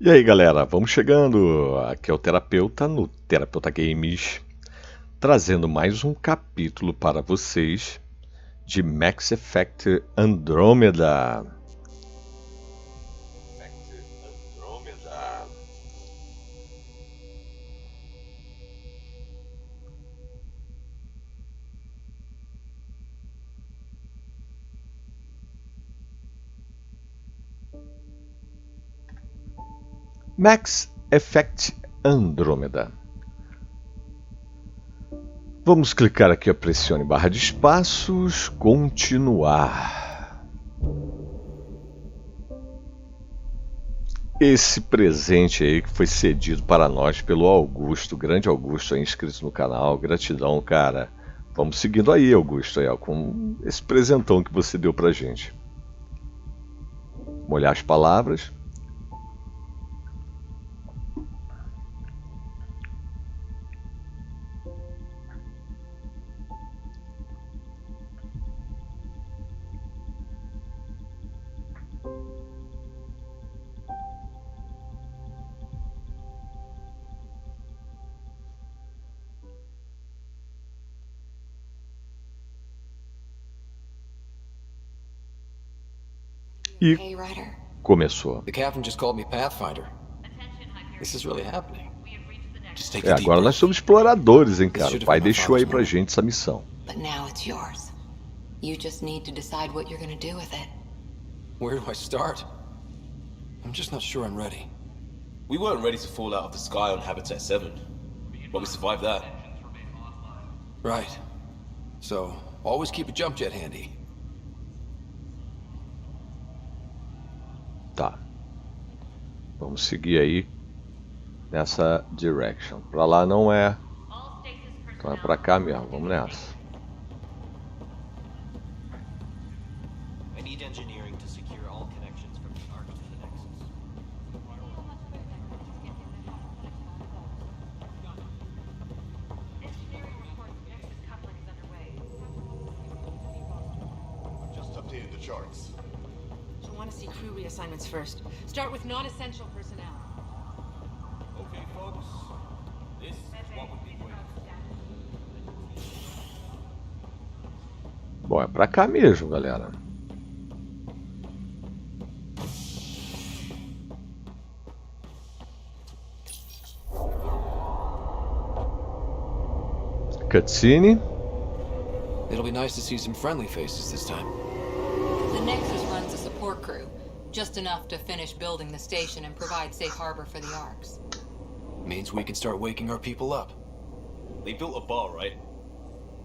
E aí galera, vamos chegando! Aqui é o Terapeuta no Terapeuta Games, trazendo mais um capítulo para vocês de Mass Effect Andromeda. Mass Effect Andromeda. Vamos clicar aqui, pressione barra de espaços, continuar. Esse presente aí que foi cedido para nós pelo Augusto, grande Augusto aí inscrito no canal, gratidão, cara. Vamos seguindo aí, Augusto, aí, ó, com esse presentão que você deu pra gente. Molhar as palavras. E começou. Agora nós somos exploradores, hein, cara. O pai deixou aí pra gente essa missão. Where do I start? I'm just not sure I'm ready. We weren't ready to fall out of the sky on Habitat 7, but we survived that. Right. So, always keep a jump jet handy. Tá. Vamos seguir aí nessa direction. Pra lá não é. Então é pra cá mesmo. Vamos nessa. Assignments first. Start with non-essential personnel. Okay, folks. This is what we've been waiting for. Bom, é pra cá mesmo, galera. Cutscene. It'll be nice to see some friendly faces this time. The Nexus runs a support crew. Just enough to finish building the station and provide safe harbor for the Arks. Means we can start waking our people up. They built a bar, right?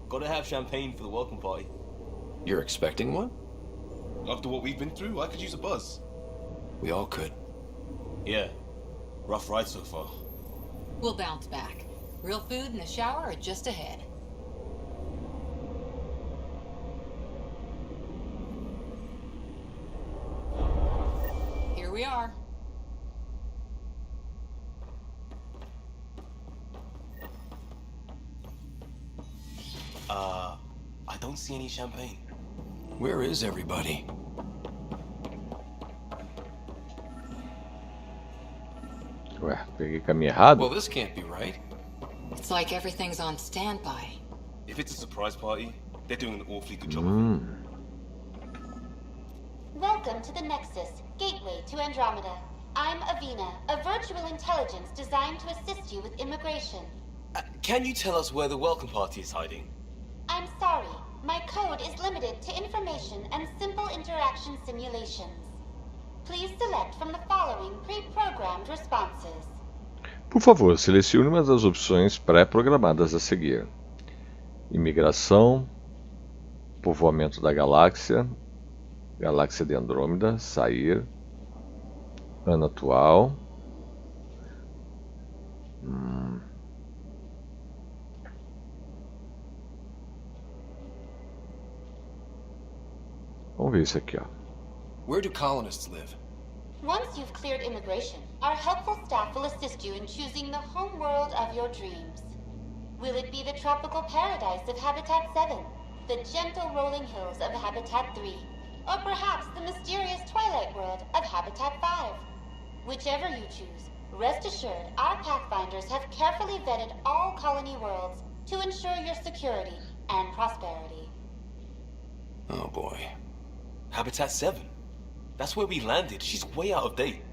Gotta have champagne for the welcome party. You're expecting one? After what we've been through, I could use a buzz. We all could. Yeah. Rough ride so far. We'll bounce back. Real food and a shower are just ahead. Here we are. I don't see any champagne. Where is everybody? Ué, peguei caminho errado? Well, this can't be right. It's like everything's on standby. If it's a surprise party, they're doing an awfully good job. Welcome to the Nexus, gateway to Andromeda. I'm Avina, a virtual intelligence designed to assist you with immigration. Can you tell us where the welcome party is hiding? I'm sorry, my code is limited to information and simple interaction simulations. Please select from the following pre-programmed responses. Por favor, selecione uma das opções pré-programadas a seguir. Imigração, povoamento da galáxia, galáxia de Andrômeda, sair, ano atual. Vamos ver isso aqui, ó. Where do colonists live? Once you've cleared immigration, our helpful staff will assist you in choosing the home world of your dreams. Will it be the tropical paradise of Habitat 7, the gentle rolling hills of Habitat 3, or perhaps the mysterious twilight world of Habitat 5? Whichever you choose, rest assured our Pathfinders have carefully vetted all colony worlds to ensure your security and prosperity. Oh boy. Habitat 7. That's where we landed. She's way out of date.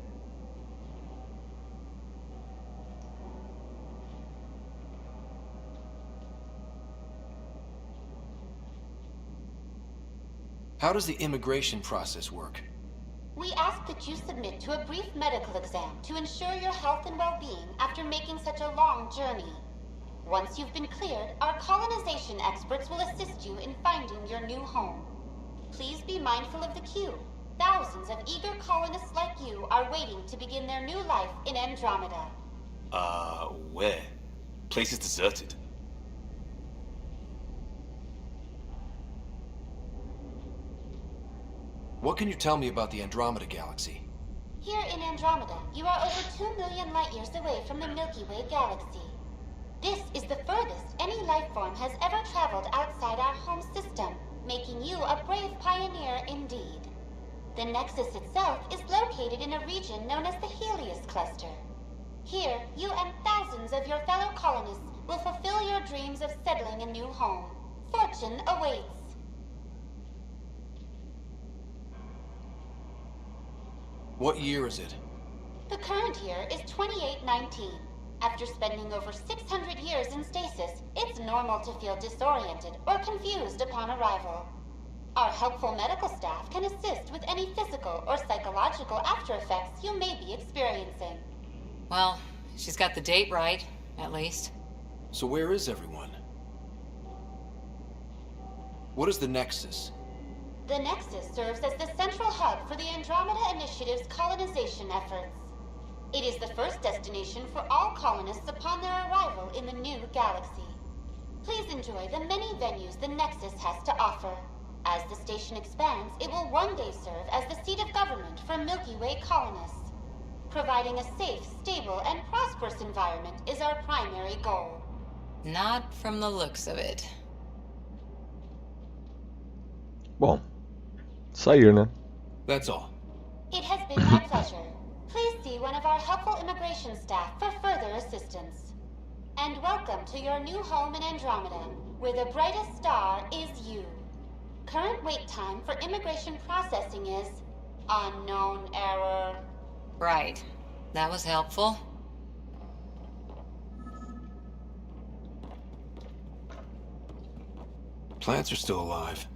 How does the immigration process work? We ask that you submit to a brief medical exam to ensure your health and well-being after making such a long journey. Once you've been cleared, our colonization experts will assist you in finding your new home. Please be mindful of the queue. Thousands of eager colonists like you are waiting to begin their new life in Andromeda. Where? Place is deserted. What can you tell me about the Andromeda galaxy? Here in Andromeda, you are over 2 million light-years away from the Milky Way galaxy. This is the furthest any life form has ever traveled outside our home system, making you a brave pioneer indeed. The Nexus itself is located in a region known as the Helios Cluster. Here, you and thousands of your fellow colonists will fulfill your dreams of settling a new home. Fortune awaits. What year is it? The current year is 2819. After spending over 600 years in stasis, it's normal to feel disoriented or confused upon arrival. Our helpful medical staff can assist with any physical or psychological after effects you may be experiencing. Well, she's got the date right, at least. So where is everyone? What is the Nexus? The Nexus serves as the central hub for the Andromeda Initiative's colonization efforts. It is the first destination for all colonists upon their arrival in the new galaxy. Please enjoy the many venues the Nexus has to offer. As the station expands, it will one day serve as the seat of government for Milky Way colonists. Providing a safe, stable, and prosperous environment is our primary goal. Not from the looks of it. Bom, sair, né? That's all. It has been my pleasure. Please see one of our helpful immigration staff for further assistance. And welcome to your new home in Andromeda, where the brightest star is you. Current wait time for immigration processing is unknown error. Right. That was helpful. Plants are still alive.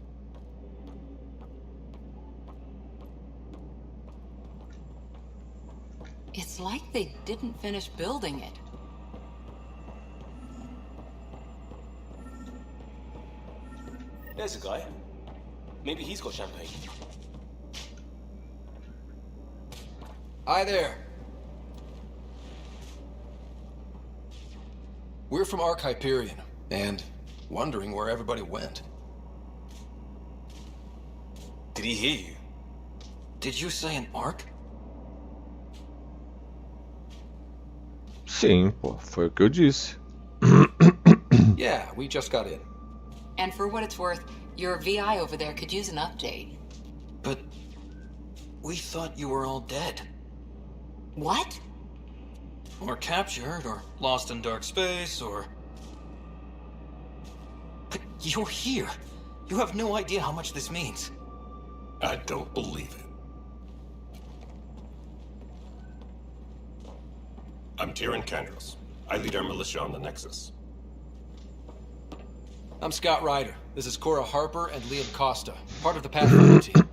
It's like they didn't finish building it. There's a guy. Maybe he's got champagne. Hi there. We're from Hyperion, and wondering where everybody went. Did he hear you? Did you say an arc? Sim, pô, foi o que eu disse. Yeah, we just got in. And for what it's worth, your VI over there could use an update. But we thought you were all dead. What? Or captured, or lost in dark space, or... But you're here. You have no idea how much this means. I don't believe it. I'm Tyrion Kandros. I lead our militia on the Nexus. I'm Scott Ryder. This is Cora Harper and Liam Costa, part of the Pathfinder team.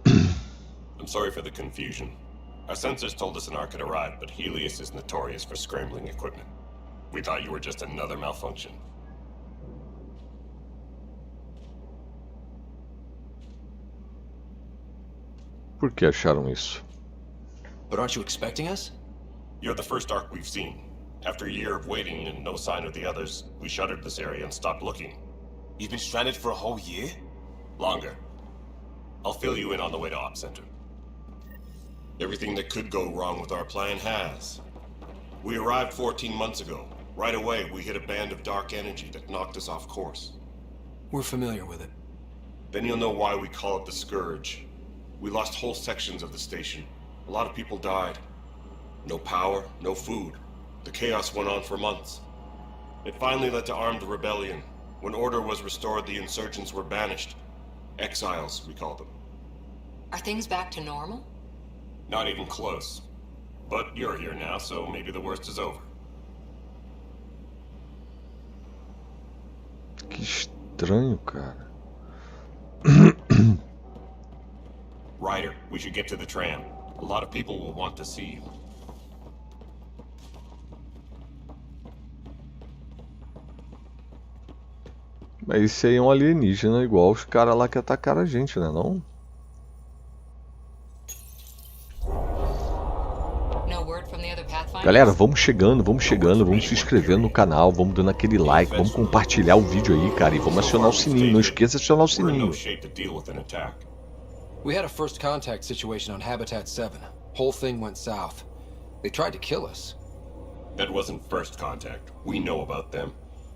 I'm sorry for the confusion. Our sensors told us an arc had arrived, but Helios is notorious for scrambling equipment. We thought you were just another malfunction. Por que acharam isso? But aren't you expecting us? You're the first arc we've seen. After a year of waiting and no sign of the others, we shuttered this area and stopped looking. You've been stranded for a whole year? Longer. I'll fill you in on the way to Op Center. Everything that could go wrong with our plan has. We arrived 14 months ago. Right away, we hit a band of dark energy that knocked us off course. We're familiar with it. Then you'll know why we call it the Scourge. We lost whole sections of the station. A lot of people died. No power, no food. The chaos went on for months. It finally led to armed rebellion. When order was restored, the insurgents were banished. Exiles, we call them. Are things back to normal? Not even close. But you're here now, so maybe the worst is over. Que estranho, cara. Ryder, we should get to the tram. A lot of people will want to see you. Mas esse aí é um alienígena igual os caras lá que atacaram a gente, né não? Galera, vamos chegando, vamos se inscrevendo no canal, vamos dando aquele like, vamos compartilhar o vídeo aí, cara, e vamos acionar o sininho, não esqueça de acionar o sininho. We had a first contact situation on Habitat 7. Whole thing went south. They tried to kill us. That wasn't first contact. We know about them.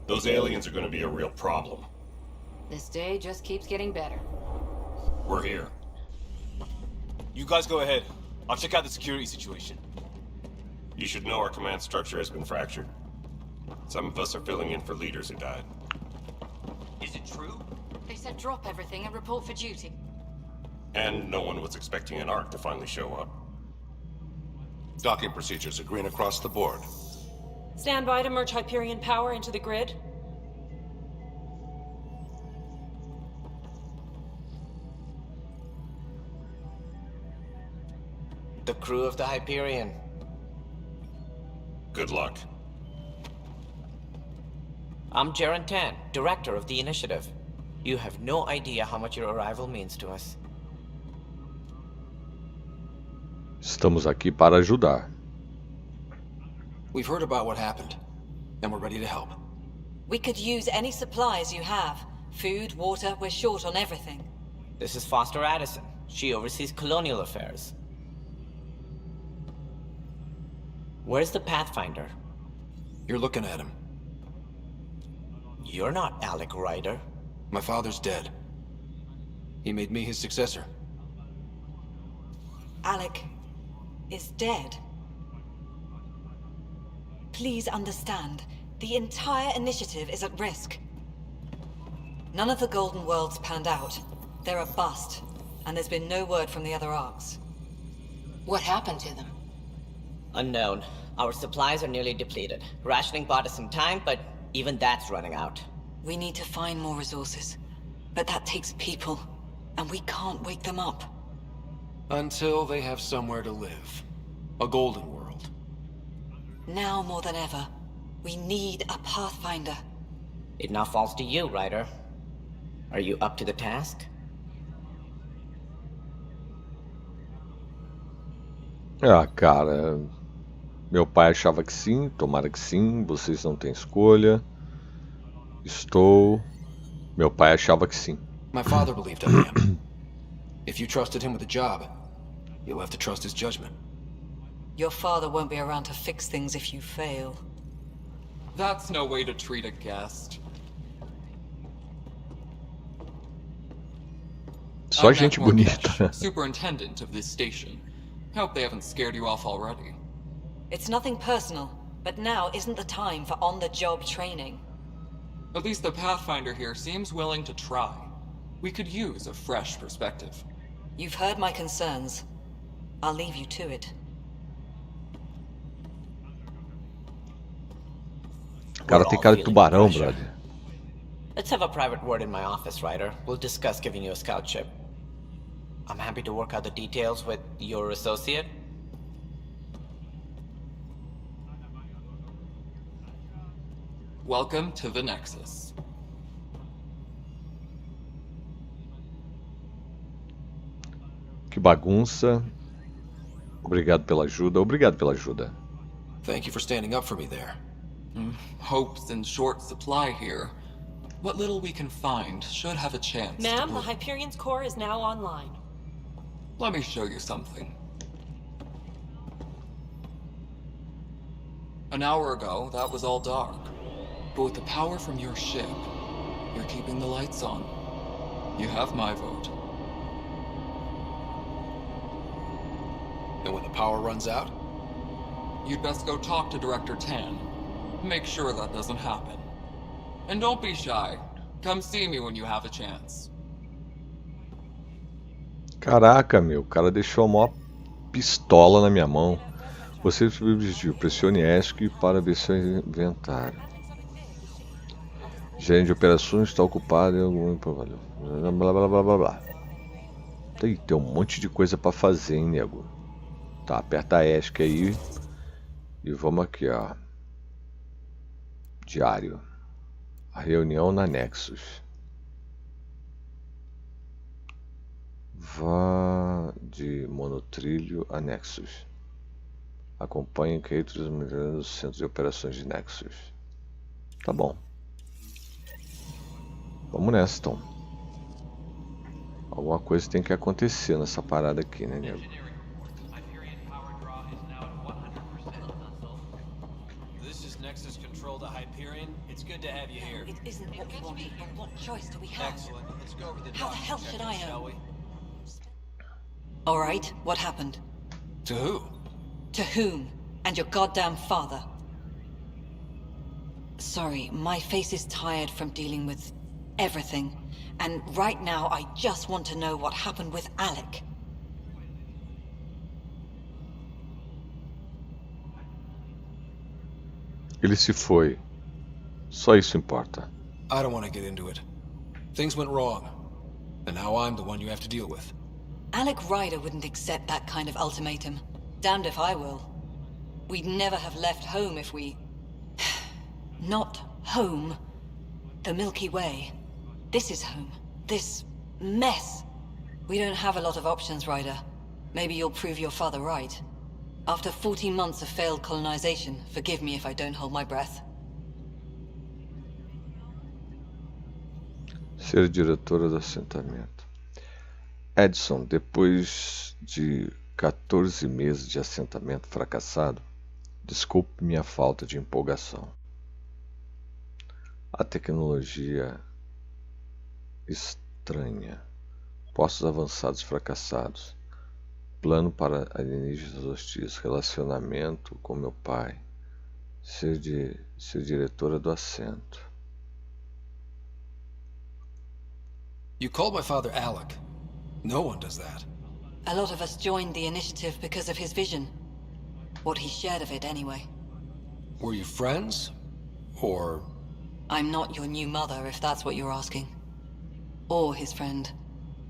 Those aliens are going to be a real problem. This day just keeps getting better. We're here. You guys go ahead. I'll check out the security situation. You should know our command structure has been fractured. Some of us are filling in for leaders who died. Is it true? They said drop everything and report for duty. And no one was expecting an Ark to finally show up. Docking procedures are green across the board. Stand by to merge Hyperion power into the grid. The crew of the Hyperion. Good luck. I'm Jaren Tan, director of the initiative. You have no idea how much your arrival means to us. Estamos aqui para ajudar. We've heard about what happened, and we're ready to help. We could use any supplies you have. Food, water, we're short on everything. This is Foster Addison. She oversees colonial affairs. Where's the Pathfinder? You're looking at him. You're not Alec Ryder. My father's dead. He made me his successor. Alec is dead. Please understand, the entire initiative is at risk. None of the Golden Worlds panned out. They're a bust, and there's been no word from the other arcs. What happened to them? Unknown. Our supplies are nearly depleted. Rationing bought us some time, but even that's running out. We need to find more resources, but that takes people, and we can't wake them up. Until they have somewhere to live. A golden world. Now more than ever, we need a Pathfinder. It now falls to you, Ryder. Are you up to the task? Ah, cara, meu pai achava que sim, tomara que sim, vocês não têm escolha. Meu pai achava que sim. My father believed I am. If you trusted him with a job, you'll have to trust his judgment. Your father won't be around to fix things if you fail. That's no way to treat a guest. Só gente bonita. Superintendent of this station. Hope they haven't scared you off already. It's nothing personal, but now isn't the time for on-the-job training. At least the Pathfinder here seems willing to try. We could use a fresh perspective. You've heard my concerns. I'll leave you to it. Cara tem cara de tubarão, brother. Let's have a private word in my office, Ryder. We'll discuss giving you a scout ship. I'm happy to work out the details with your associate. Welcome to the Nexus. Que bagunça. Obrigado pela ajuda. Obrigado pela ajuda. Thank you for standing up for me there. Hope's in short supply here. What little we can find should have a chance. Ma'am, the Hyperion's core is now online. Let me show you something. An hour ago, that was all dark. But with the power from your ship, you're keeping the lights on. You have my vote. And when the power runs out, you'd best go talk to Director Tan. Make sure that doesn't happen. And don't be shy. Come see me when you have a chance. Caraca, meu, o cara deixou a maior pistola na minha mão. Você pediu, pressione ESC para ver seu inventário. Gerente de operações está ocupado em algum problema. Blá blá blá blá blá. Tem um monte de coisa para fazer, hein, nego. Tá, aperta ESC aí. E vamos aqui, ó. Diário. A reunião na Nexus. Vá de monotrilho a Nexus. Acompanhe Kkkk no centro de operações de Nexus. Tá bom. Vamos nessa, então. Alguma coisa tem que acontecer nessa parada aqui, né, nego? This is Nexus Control to Hyperion. It's good to have you here. It isn't what we wanted, but what choice do we have? Excellent. Let's go over the How the hell should I shall know? we? All right, what happened? To who? To whom? And your goddamn father. Sorry, my face is tired from dealing with everything. And right now, I just want to know what happened with Alec. Ele se foi. Só isso importa. I don't want to get into it. Things went wrong. And now I'm the one you have to deal with. Alec Ryder wouldn't accept that kind of ultimatum. Damned if I will. We'd never have left home if we... Not home. The Milky Way. This is home. This mess. We don't have a lot of options, Ryder. Maybe you'll prove your father right. After 14 months of failed colonization, forgive me if I don't hold my breath. Ser diretora do assentamento. Edson, depois de 14 meses de assentamento fracassado, desculpe minha falta de empolgação. A tecnologia estranha, postos avançados fracassados, plano para alienígenas hostis, relacionamento com meu pai, ser diretora do assento. You called my father Alec. No one does that. A lot of us joined the initiative because of his vision. What he shared of it, anyway. Were you friends? Or... I'm not your new mother, if that's what you're asking. Or his friend.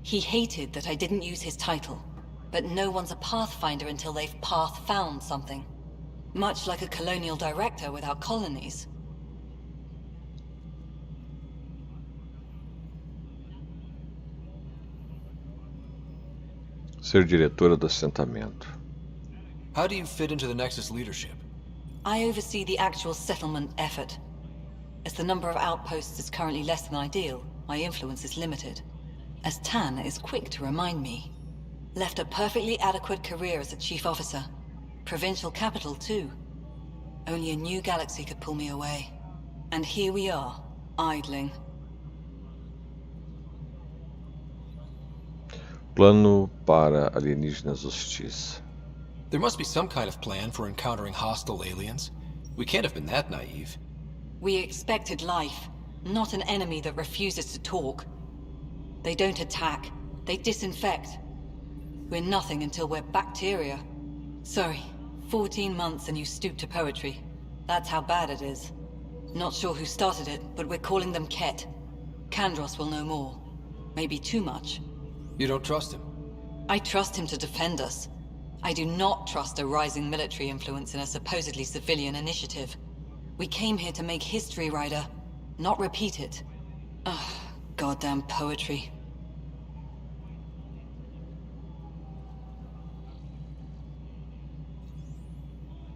He hated that I didn't use his title. But no one's a pathfinder until they've path-found something. Much like a colonial director without colonies. Ser diretora do assentamento. How do you fit into the Nexus leadership? I oversee the actual settlement effort. As the number of outposts is currently less than ideal, my influence is limited. As Tan is quick to remind me. Left a perfectly adequate career as a chief officer. Provincial capital, too. Only a new galaxy could pull me away. And here we are, idling. Plano para alienígenas hostis. There must be some kind of plan for encountering hostile aliens. We can't have been that naive. We expected life, not an enemy that refuses to talk. They don't attack, they disinfect. We're nothing until we're bacteria. Sorry, 14 months and you stoop to poetry. That's how bad it is. Not sure who started it, but we're calling them Ket. Kandros will know more. Maybe too much. You don't trust him? I trust him to defend us. I do not trust a rising military influence in a supposedly civilian initiative. We came here to make history, Ryder, not repeat it. Ugh, goddamn poetry.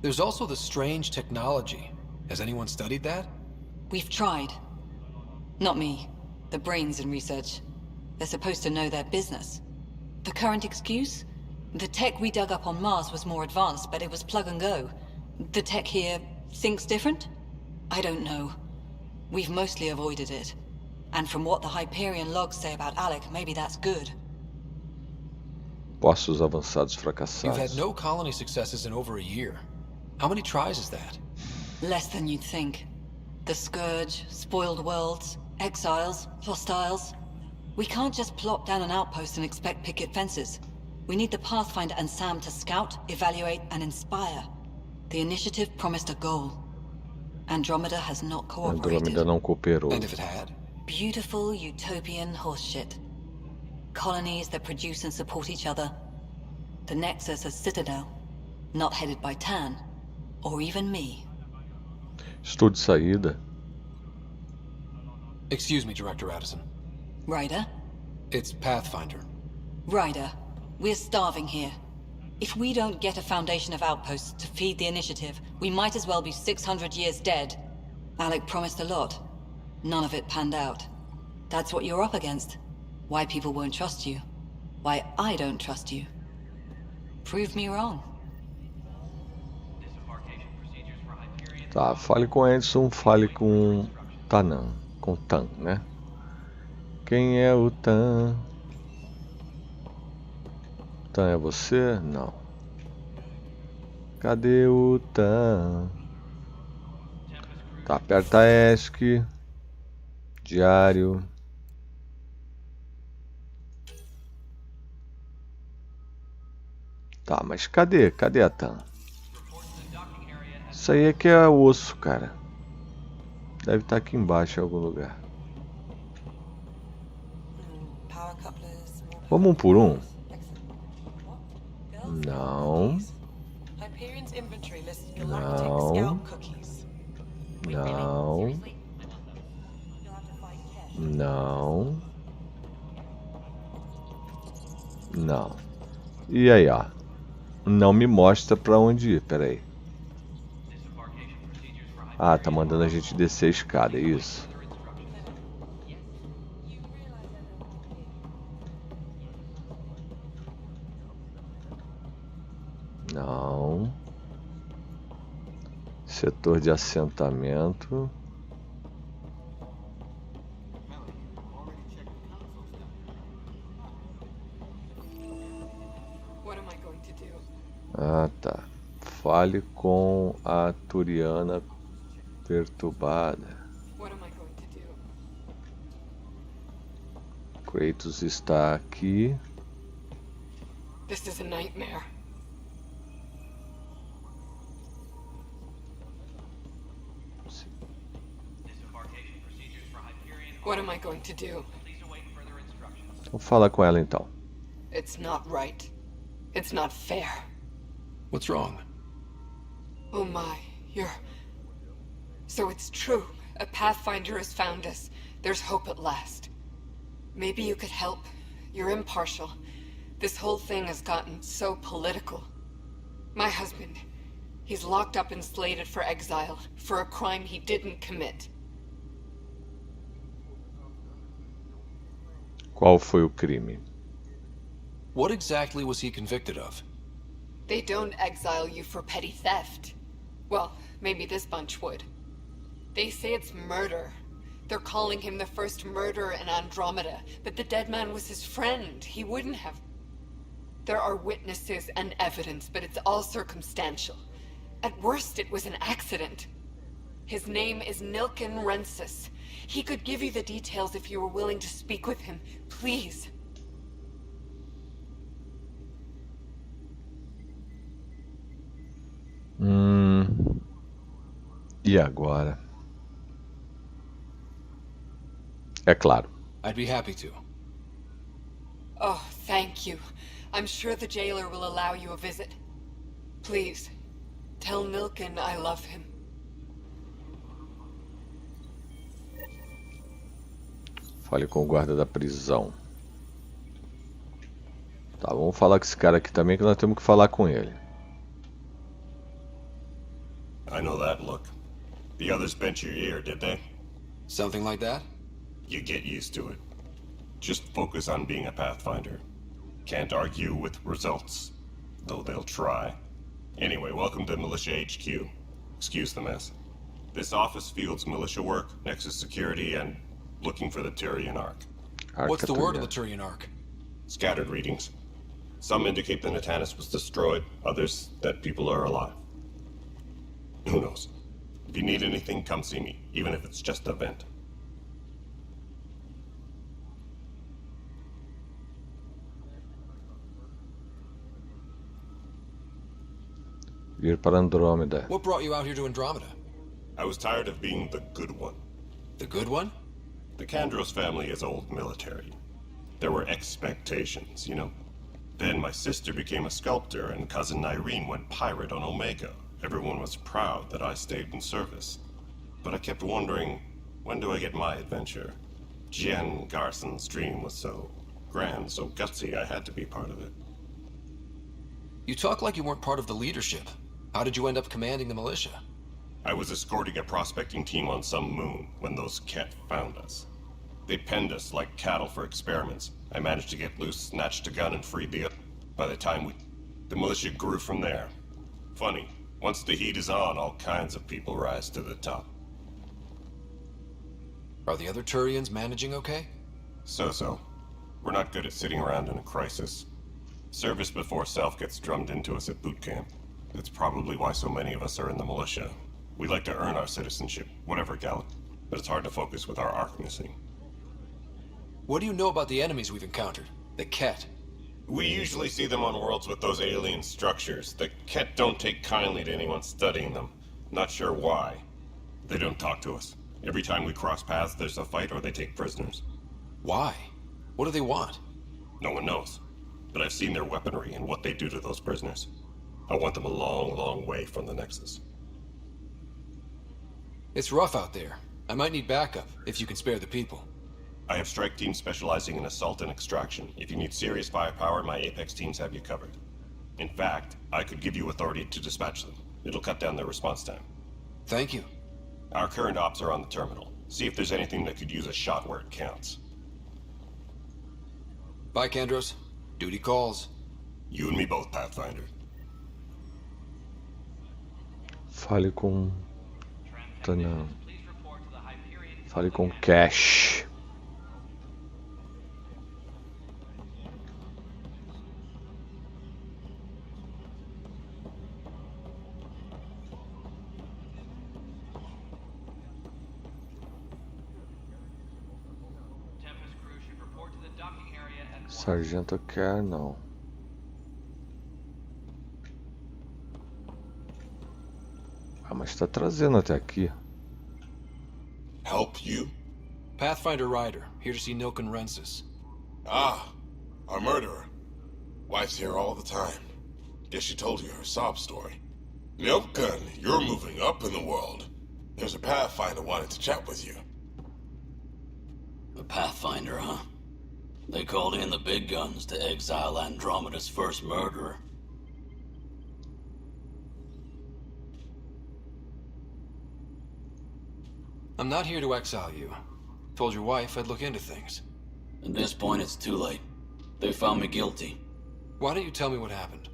There's also the strange technology. Has anyone studied that? We've tried. Not me. The brains in research. They're supposed to know their business. The current excuse? The tech we dug up on Mars was more advanced, but it was plug and go. The tech here thinks different? I don't know. We've mostly avoided it. And from what the Hyperion logs say about Alec, maybe that's good. Postos avançados You've fracassados. had no colony successes in over a year. How many tries is that? Less than you'd think. The Scourge, spoiled worlds, exiles, hostiles. We can't just plop down an outpost and expect picket fences. We need the Pathfinder and Sam to scout, evaluate, and inspire. The initiative promised a goal. Andromeda has not cooperated. Andromeda não cooperou. And if it had? Beautiful utopian horseshit. Colonies that produce and support each other. The Nexus as Citadel, not headed by Tan, or even me. Estou de saída. Excuse me, Director Addison. Ryder? It's Pathfinder. Ryder, we're starving here. If we don't get a foundation of outposts to feed the initiative, we might as well be 600 years dead. Alec promised a lot. None of it panned out. That's what you're up against. Why people won't trust you. Why I don't trust you. Prove me wrong. Tá, fale com Edson, fale com Tanan. Com Tan, né? Quem é o Tan? Tan é você? Não. Cadê o Tan? Tá, aperta ESC. Diário. Tá, mas cadê? Cadê a Tan? Isso aí é que é osso, cara. Deve estar aqui embaixo em algum lugar. Vamos um por um? Não. Não. Não. Não. Não. E aí, ó. Não me mostra pra onde ir, peraí. Ah, tá mandando a gente descer a escada, é isso? Não. Setor de assentamento. Ah, tá. Fale com a Turiana perturbada. Kratos está aqui. This is a nightmare. What am I going to do? Vou falar com ela então. It's not right. It's not fair. What's wrong? Oh my, So it's true. A Pathfinder has found us. There's hope at last. Maybe you could help. You're impartial. This whole thing has gotten so political. My husband, he's locked up and slated for exile for a crime he didn't commit. Qual foi o crime? What exactly was he convicted of? They don't exile you for petty theft. Well, maybe this bunch would. They say it's murder. They're calling him the first murderer in Andromeda, but the dead man was his friend. He wouldn't have... There are witnesses and evidence, but it's all circumstantial. At worst, it was an accident. His name is Nilken Rensis. He could give you the details if you were willing to speak with him. Please. E agora? É claro. I'd be happy to. Oh, thank you. I'm sure the jailer will allow you a visit. Please, tell Nilken I love him. Fale com o guarda da prisão. Tá, vamos falar com esse cara aqui também, que nós temos que falar com ele. I know that look. The others bent your ear, did they? Something like that? You get used to it. Just focus on being a Pathfinder. Can't argue with results, though they'll try. Anyway, welcome to Militia HQ. Excuse the mess. This office fields militia work, Nexus security, and looking for the Turian Ark. What's the word of the Turian Ark? Scattered readings. Some indicate the Natanus was destroyed, others that people are alive. Who knows? If you need anything, come see me, even if it's just a vent. Ir para Andromeda. What brought you out here to Andromeda? I was tired of being the good one. The good one? The Kandros family is old military. There were expectations, you know? Then my sister became a sculptor and cousin Irene went pirate on Omega. Everyone was proud that I stayed in service. But I kept wondering, when do I get my adventure? Jen Garson's dream was so grand, so gutsy, I had to be part of it. You talk like you weren't part of the leadership. How did you end up commanding the militia? I was escorting a prospecting team on some moon when those Kett found us. They penned us like cattle for experiments. I managed to get loose, snatched a gun, and freed the... By the time the militia grew from there. Funny, once the heat is on, all kinds of people rise to the top. Are the other Turians managing okay? So-so. We're not good at sitting around in a crisis. Service before self gets drummed into us at boot camp. That's probably why so many of us are in the militia. We like to earn our citizenship, whatever gallop, but it's hard to focus with our arc missing. What do you know about the enemies we've encountered? The Kett? We usually see them on worlds with those alien structures. The Kett don't take kindly to anyone studying them. Not sure why. They don't talk to us. Every time we cross paths, there's a fight or they take prisoners. Why? What do they want? No one knows. But I've seen their weaponry and what they do to those prisoners. I want them a long, long way from the Nexus. It's rough out there. I might need backup, if you can spare the people. I have strike teams specializing in assault and extraction. If you need serious firepower, my Apex teams have you covered. In fact, I could give you authority to dispatch them. It'll cut down their response time. Thank you. Our current ops are on the terminal. See if there's anything that could use a shot where it counts. Bye, Kandros. Duty calls. You and me both, Pathfinder. Fale com... Não. Fale com Cash. Sargento quer, não. Ah, mas tá trazendo até aqui. Help you? Pathfinder Ryder, here to see Nilken Rensis. Ah, our murderer. Wife's here all the time. Guess she told you her sob story. Nilken, you're moving up in the world. There's a Pathfinder wanting to chat with you. A Pathfinder, huh? They called in the big guns to exile Andromeda's first murderer. I'm not here to exile you. Told your wife I'd look into things. At this point, it's too late. They found me guilty. Why don't you tell me what happened?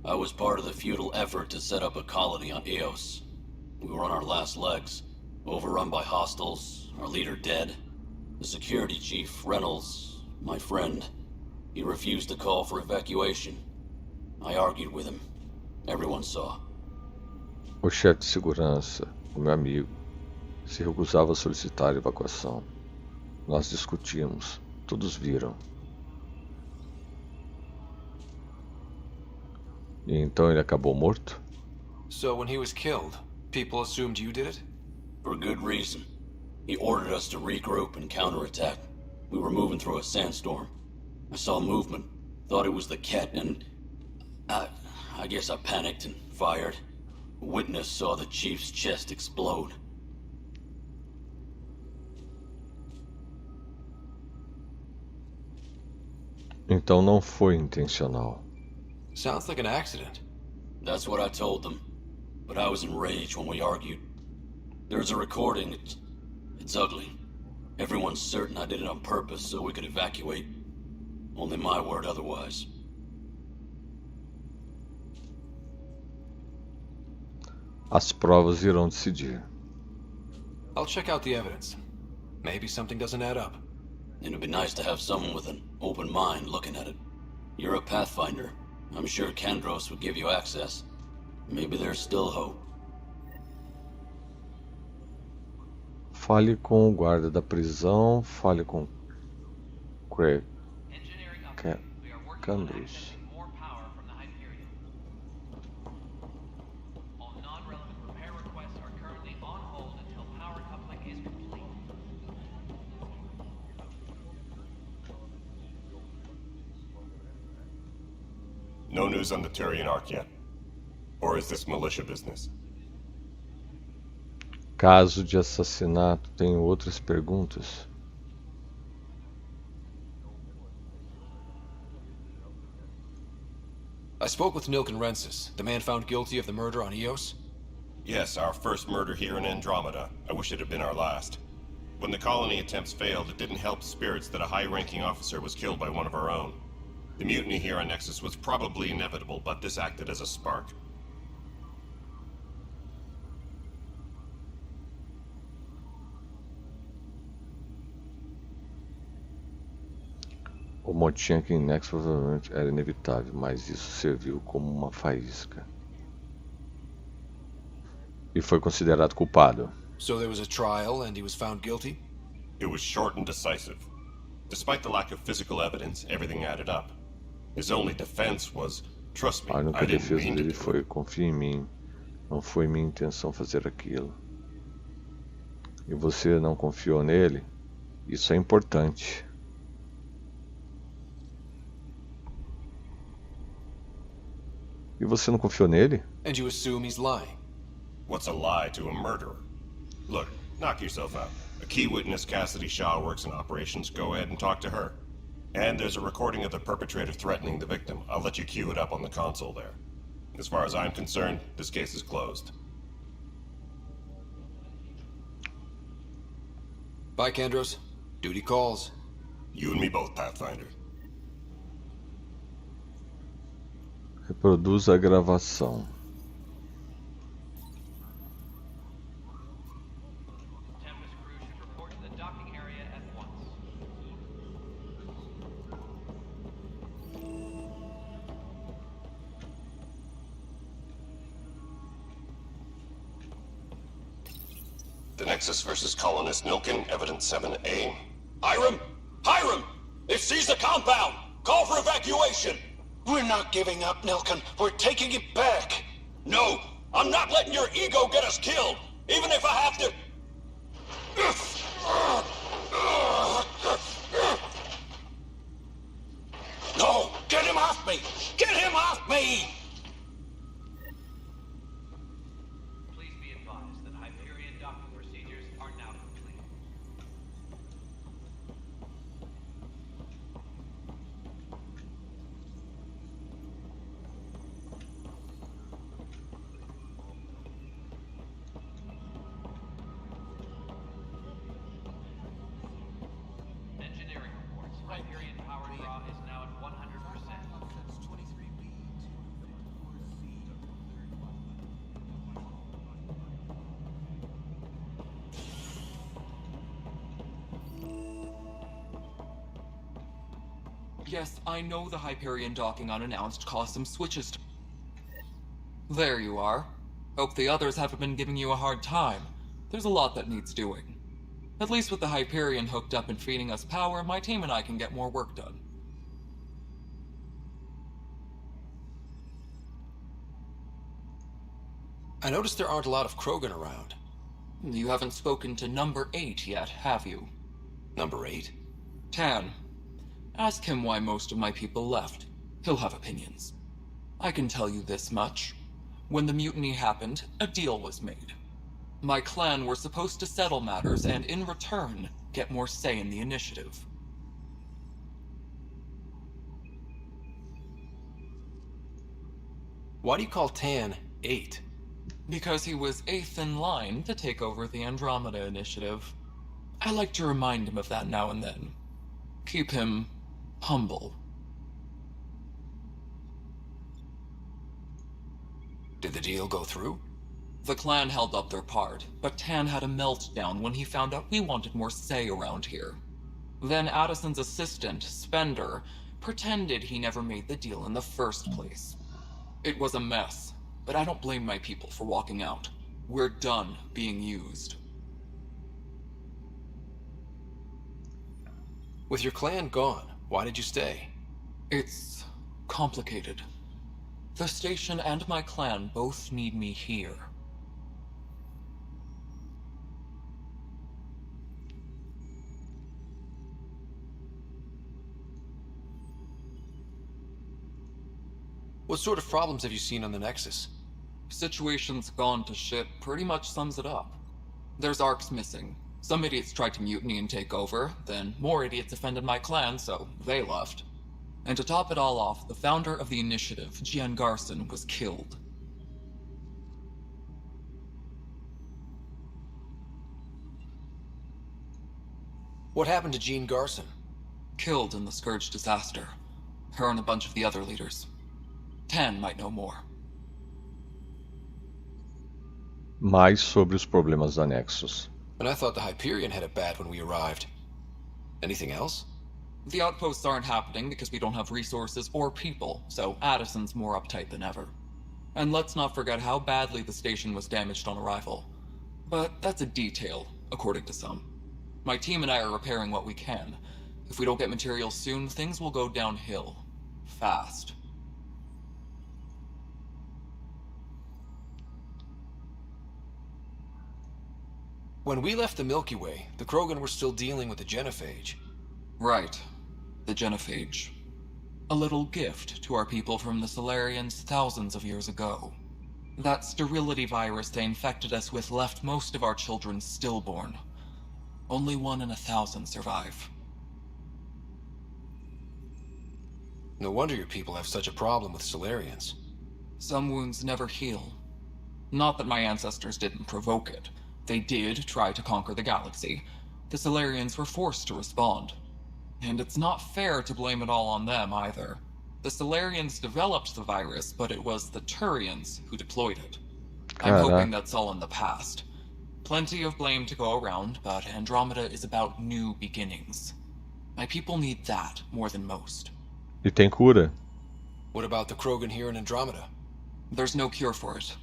I was part of the futile effort to set up a colony on Eos. We were on our last legs, overrun by hostiles, our leader dead. The security chief, Reynolds, my friend, he refused to call for evacuation. I argued with him. Everyone saw. O chefe de segurança, o meu amigo, se recusava a solicitar evacuação. Nós discutimos. Todos viram. E então ele acabou morto? So when he was killed, people assumed you did it? For good reason. He ordered us to regroup and counterattack. We were moving through a sandstorm. I saw movement, thought it was the Kett, and I guess I panicked and fired. A witness saw the chief's chest explode. Então não foi intencional. Sounds like an accident. That's what I told them. But I was enraged when we argued. There's a recording. It's ugly. Everyone's certain I did it on purpose so we could evacuate. Only my word otherwise. As provas irão decidir. I'll check out the evidence. Maybe something doesn't add up. It'd be nice to have someone with an open mind looking at it. You're a Pathfinder. I'm sure Kandros would give you access. Maybe there's still hope. Fale com o guarda da prisão. Fale com Candus. No news on the Turian Arc yet? Or is this militia business? Caso de assassinato. Tenho outras perguntas? I spoke with Nilk and Rensis, the man found guilty of the murder on Eos. Yes, our first murder here in Andromeda. I wish it had been our last. When the colony attempts failed, it didn't help spirits that a high-ranking officer was killed by one of our own. The mutiny here on Nexus was probably inevitable, but this acted as a spark. O motim aqui em Nexus provavelmente era inevitável, mas isso serviu como uma faísca. E foi considerado culpado. So there was a trial and he was found guilty? It was short and decisive. Despite the lack of physical evidence, everything added up. His only defense was, trust me, A única I didn't defesa mean to dele do foi: it. confie em mim. Não foi minha intenção fazer aquilo. E você não confiou nele? Isso é importante. E você não confiou nele? And you assume he's lying? What's a lie to a murderer? Look, knock yourself out. A key witness, Cassidy Shaw, works in operations. Go ahead and talk to her. And there's a recording of the perpetrator threatening the victim. I'll let you cue it up on the console there. As far as I'm concerned, this case is closed. Bye, Kandros. Duty calls. You and me both, Pathfinder. Reproduza a gravação. The Nexus versus Colonist Nilkin, Evidence 7A. Hiram! Hiram! It seized the compound! Call for evacuation! We're not giving up, Nilkin. We're taking it back. No! I'm not letting your ego get us killed! Even if I have to... No! Get him off me! Get him off me! Please be advised that Hyperion docking procedures are now complete. Engineering reports. Hyperion power draw is now at 100%. Yes, I know the Hyperion docking unannounced caused some switches to... There you are. Hope the others haven't been giving you a hard time. There's a lot that needs doing. At least with the Hyperion hooked up and feeding us power, my team and I can get more work done. I noticed there aren't a lot of Krogan around. You haven't spoken to number 8 yet, have you? Number 8? Tan. Ask him why most of my people left. He'll have opinions. I can tell you this much. When the mutiny happened, a deal was made. My clan were supposed to settle matters and, in return, get more say in the initiative. Why do you call Tan 8? Because he was 8th in line to take over the Andromeda initiative. I like to remind him of that now and then. Keep him humble. Did the deal go through? The clan held up their part, but Tan had a meltdown when he found out we wanted more say around here. Then Addison's assistant, Spender, pretended he never made the deal in the first place. It was a mess, but I don't blame my people for walking out. We're done being used. With your clan gone, why did you stay? It's complicated. The station and my clan both need me here. What sort of problems have you seen on the Nexus? Situation's gone to shit pretty much sums it up. There's arcs missing. Some idiots tried to mutiny and take over, then more idiots offended my clan, so they left. And to top it all off, the founder of the initiative, Jian Garson, was killed. What happened to Jean Garson? Killed in the Scourge disaster. Her and a bunch of the other leaders. Tan might know more. Mais sobre os problemas da Nexus. And I thought the Hyperion had it bad when we arrived. Anything else? The outposts aren't happening because we don't have resources or people, so Addison's more uptight than ever. And let's not forget how badly the station was damaged on arrival. But that's a detail, according to some. My team and I are repairing what we can. If we don't get materials soon, things will go downhill. Fast. When we left the Milky Way, the Krogan were still dealing with the genophage. Right. The genophage. A little gift to our people from the Solarians thousands of years ago. That sterility virus they infected us with left most of our children stillborn. Only 1 in 1,000 survive. No wonder your people have such a problem with Solarians. Some wounds never heal. Not that my ancestors didn't provoke it. They did try to conquer the galaxy. The Solarians were forced to respond. And it's not fair to blame it all on them, either. The Solarians developed the virus, but it was the Turians who deployed it. I'm hoping that's all in the past. Plenty of blame to go around, but Andromeda is about new beginnings. My people need that more than most. E tem cura. What about the Krogan here in Andromeda? There's no cure for it.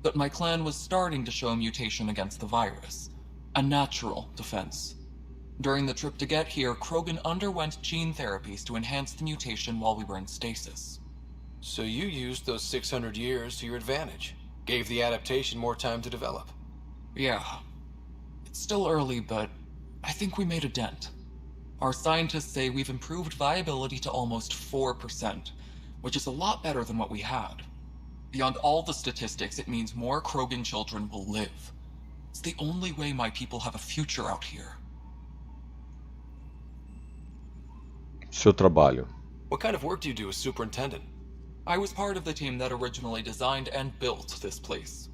But my clan was starting to show mutation against the virus. A natural defense. During the trip to get here, Krogan underwent gene therapies to enhance the mutation while we were in stasis. So you used those 600 years to your advantage. Gave the adaptation more time to develop. Yeah. It's still early, but I think we made a dent. Our scientists say we've improved viability to almost 4%, which is a lot better than what we had. Beyond all the statistics, it means more Krogan children will live. It's the only way my people have a future out here. Seu trabalho. What kind of work do you do as superintendent? I was part of the team that originally designed and built this place.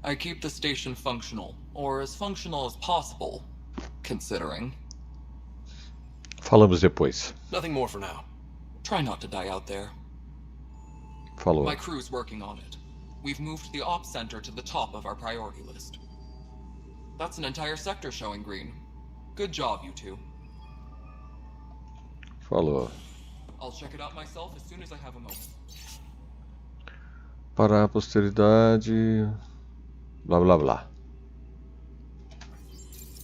I keep the station functional, or as functional as possible, considering. Falamos depois. Nothing more for now. Try not to die out there. Falou. My crew's working on it. We've moved the ops center to the top of our priority list. That's an entire sector showing green. Good job, you two. Falou. I'll check it out myself as soon as I have a moment. Para a posteridade. Blá blá blá.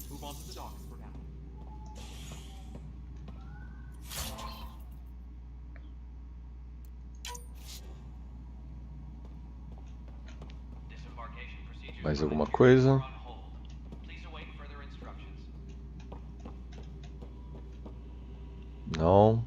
Move on to the docks for now. Mais alguma coisa? Não.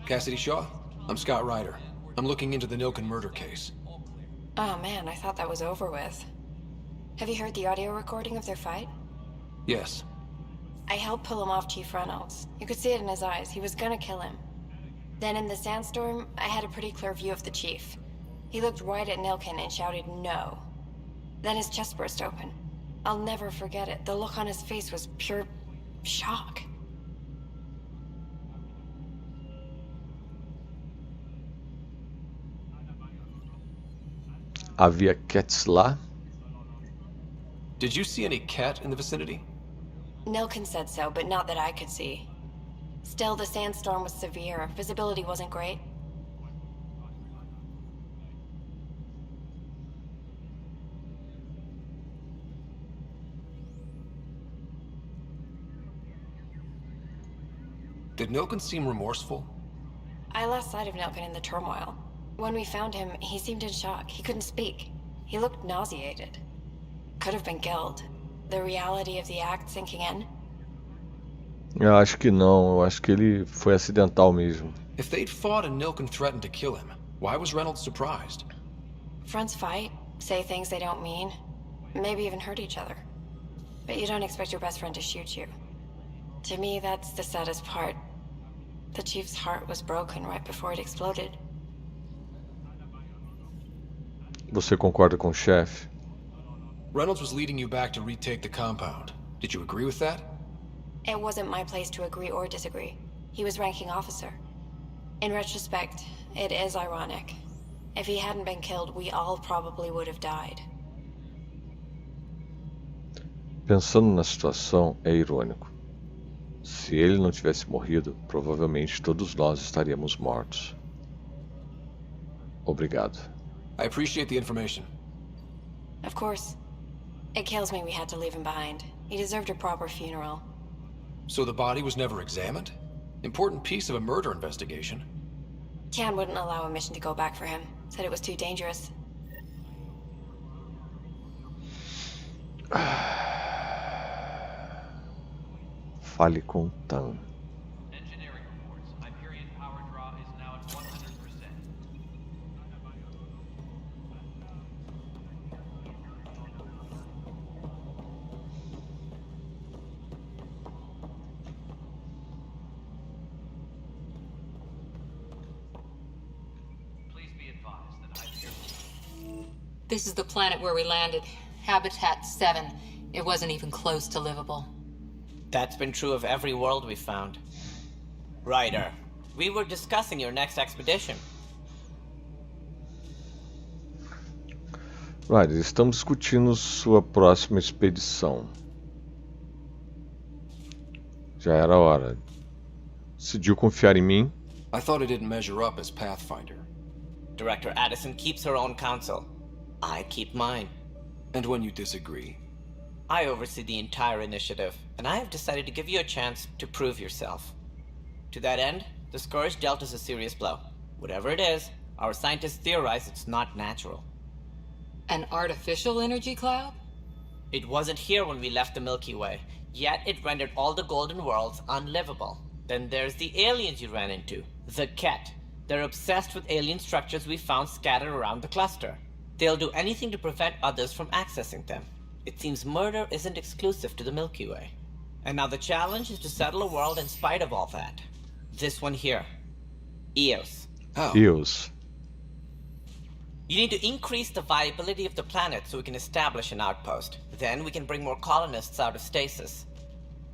Cassidy Shaw? I'm Scott Ryder. I'm looking into the Nilken murder case. Oh man, I thought that was over with. Have you heard the audio recording of their fight? Yes. I helped pull him off Chief Reynolds. You could see it in his eyes. He was gonna kill him. Then in the sandstorm, I had a pretty clear view of the Chief. He looked right at Nilken and shouted no. Then his chest burst open. I'll never forget it. The look on his face was pure shock. Havia cats lá? Did you see any cat in the vicinity? Nilken said so, but not that I could see. Still, the sandstorm was severe. Visibility wasn't great. Did Nilken seem remorseful? I lost sight of Nilken in the turmoil. When we found him, he seemed in shock. He couldn't speak. He looked nauseated. Could have been guilt. The reality of the act sinking in. Eu acho que não. Eu acho que ele foi acidental mesmo. If they'd fought and Nilken threatened to kill him, why was Reynolds surprised? Fronts fight, say things they don't mean, maybe even hurt each other. But you don't expect your best friend to shoot you. To me, that's the saddest part. The chief's heart was broken right before it exploded. Você concorda com o chefe? Reynolds was leading you back to retake the compound. Did you agree with that? It wasn't my place to agree or disagree. He was ranking officer. In retrospect, it is ironic. If he hadn't been killed, we all probably would have died. Pensando na situação, é irônico. Se ele não tivesse morrido, provavelmente todos nós estaríamos mortos. Obrigado. I appreciate the information. Of course. It kills me we had to leave him behind. He deserved a proper funeral. So the body was never examined? Important piece of a murder investigation. Tian wouldn't allow a mission to go back for him. Said it was too dangerous. Fale com Tan. Engineering reports. Hyperion power draw is now at 100%. Please be advised that Hyperion... This is the planet where we landed. Habitat 7. It wasn't even close to livable. That's been true of every world we've found. Ryder, we were discussing your next expedition. Ryder, estamos discutindo sua próxima expedição. Já era hora. Decidiu confiar em mim? I thought I didn't measure up as Pathfinder. Director Addison keeps her own counsel. I keep mine. And when you disagree? I oversee the entire initiative, and I have decided to give you a chance to prove yourself. To that end, the Scourge dealt us a serious blow. Whatever it is, our scientists theorize it's not natural. An artificial energy cloud? It wasn't here when we left the Milky Way, yet it rendered all the golden worlds unlivable. Then there's the aliens you ran into, the Ket. They're obsessed with alien structures we found scattered around the cluster. They'll do anything to prevent others from accessing them. It seems murder isn't exclusive to the Milky Way. And now the challenge is to settle a world in spite of all that. This one here. Eos. How? Eos. You need to increase the viability of the planet so we can establish an outpost. Then we can bring more colonists out of stasis.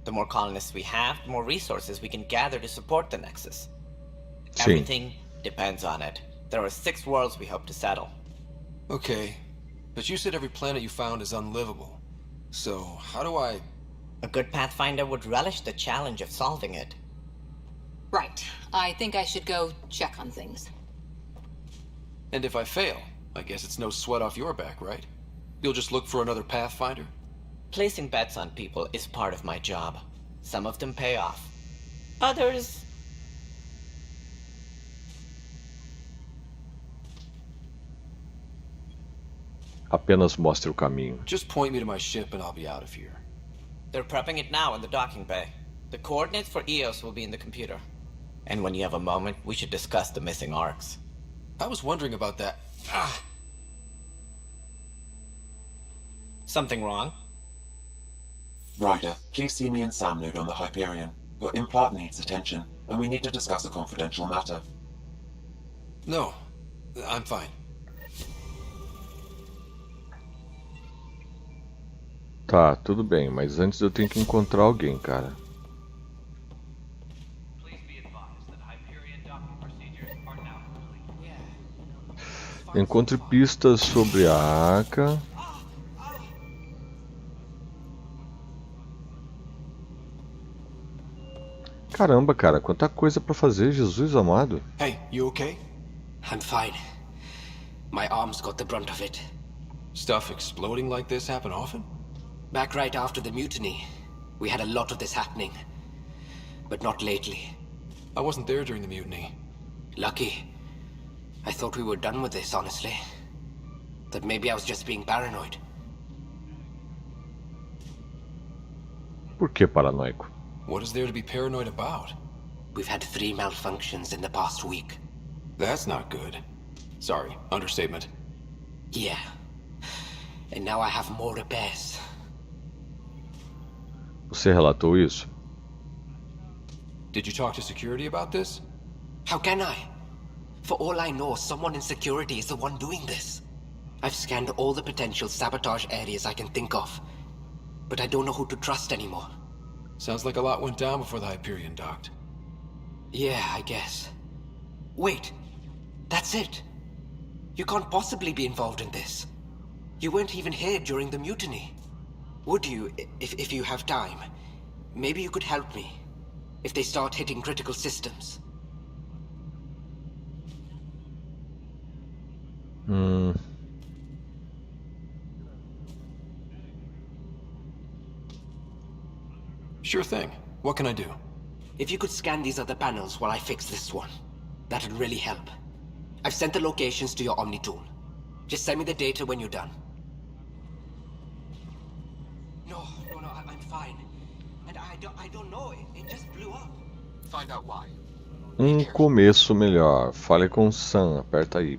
The more colonists we have, the more resources we can gather to support the Nexus. Sim. Everything depends on it. There are 6 worlds we hope to settle. Okay. But you said every planet you found is unlivable. So, how do I... A good Pathfinder would relish the challenge of solving it. Right. I think I should go check on things. And if I fail, I guess it's no sweat off your back, right? You'll just look for another Pathfinder? Placing bets on people is part of my job. Some of them pay off. Others... Apenas mostre o caminho. Just point me to my ship and I'll be out of here. They're prepping it now in the docking bay. The coordinates for Eos will be in the computer. And when you have a moment, we should discuss the missing arcs. I was wondering about that. Ah! Something wrong? Ryder, please see me and Sam load on the Hyperion. Your implant needs attention, and we need to discuss a confidential matter. No, I'm fine. Tá, tudo bem, mas antes eu tenho que encontrar alguém, cara. Encontre pistas sobre a AQUI. Caramba, cara, quanta coisa pra fazer, Jesus amado. Hey, you okay? I'm fine. My arms got the brunt of it. Stuff exploding like this happen often? Back right after the mutiny, we had a lot of this happening. But not lately. I wasn't there during the mutiny. Lucky. I thought we were done with this, honestly. That maybe I was just being paranoid. Por que paranoico? What is there to be paranoid about? We've had 3 malfunctions in the past week. That's not good. Sorry, understatement. Yeah. And now I have more repairs. Você relatou isso? Did you talk to security about this? How can I? For all I know, someone in security is the one doing this. I've scanned all the potential sabotage areas I can think of. But I don't know who to trust anymore. Sounds like a lot went down before the Hyperion docked. Yeah, I guess. Wait. That's it. You can't possibly be involved in this. You weren't even here during the mutiny. Would you, if you have time? Maybe you could help me. If they start hitting critical systems. Sure thing. What can I do? If you could scan these other panels while I fix this one, that'd really help. I've sent the locations to your Omni tool. Just send me the data when you're done. No, I'm fine. And I don't know, it just blew up. Find out why. Começo melhor. Fale com Sam. Aperta Y.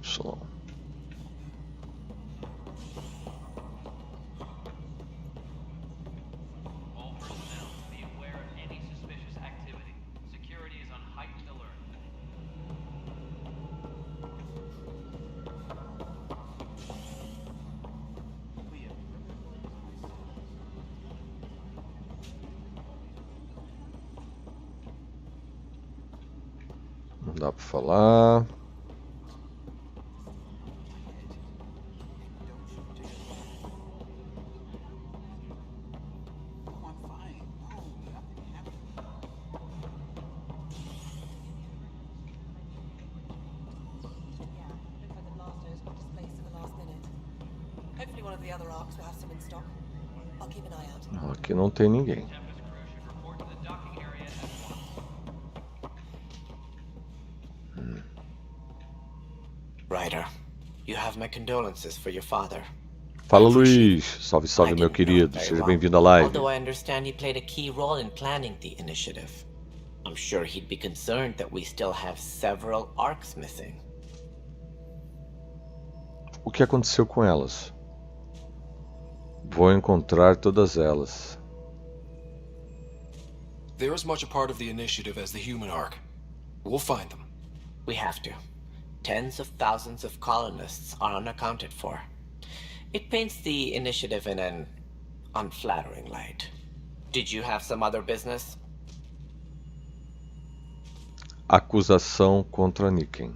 Não dá pra falar. Aqui não tem ninguém. Ryder, you have my condolences for your father. Fala, Luiz. Salve, salve, meu querido. Seja bem-vindo à live. Although I understand he played a key role in planning the initiative, I'm sure he'd be concerned that we still have several arcs missing. O que aconteceu com elas? Vou encontrar todas elas. They're as much a part of the initiative as the human arc. We'll find them. We have to. Tens of thousands of colonists are unaccounted for. It paints the initiative in an unflattering light. Did you have some other business? Acusação contra Niken.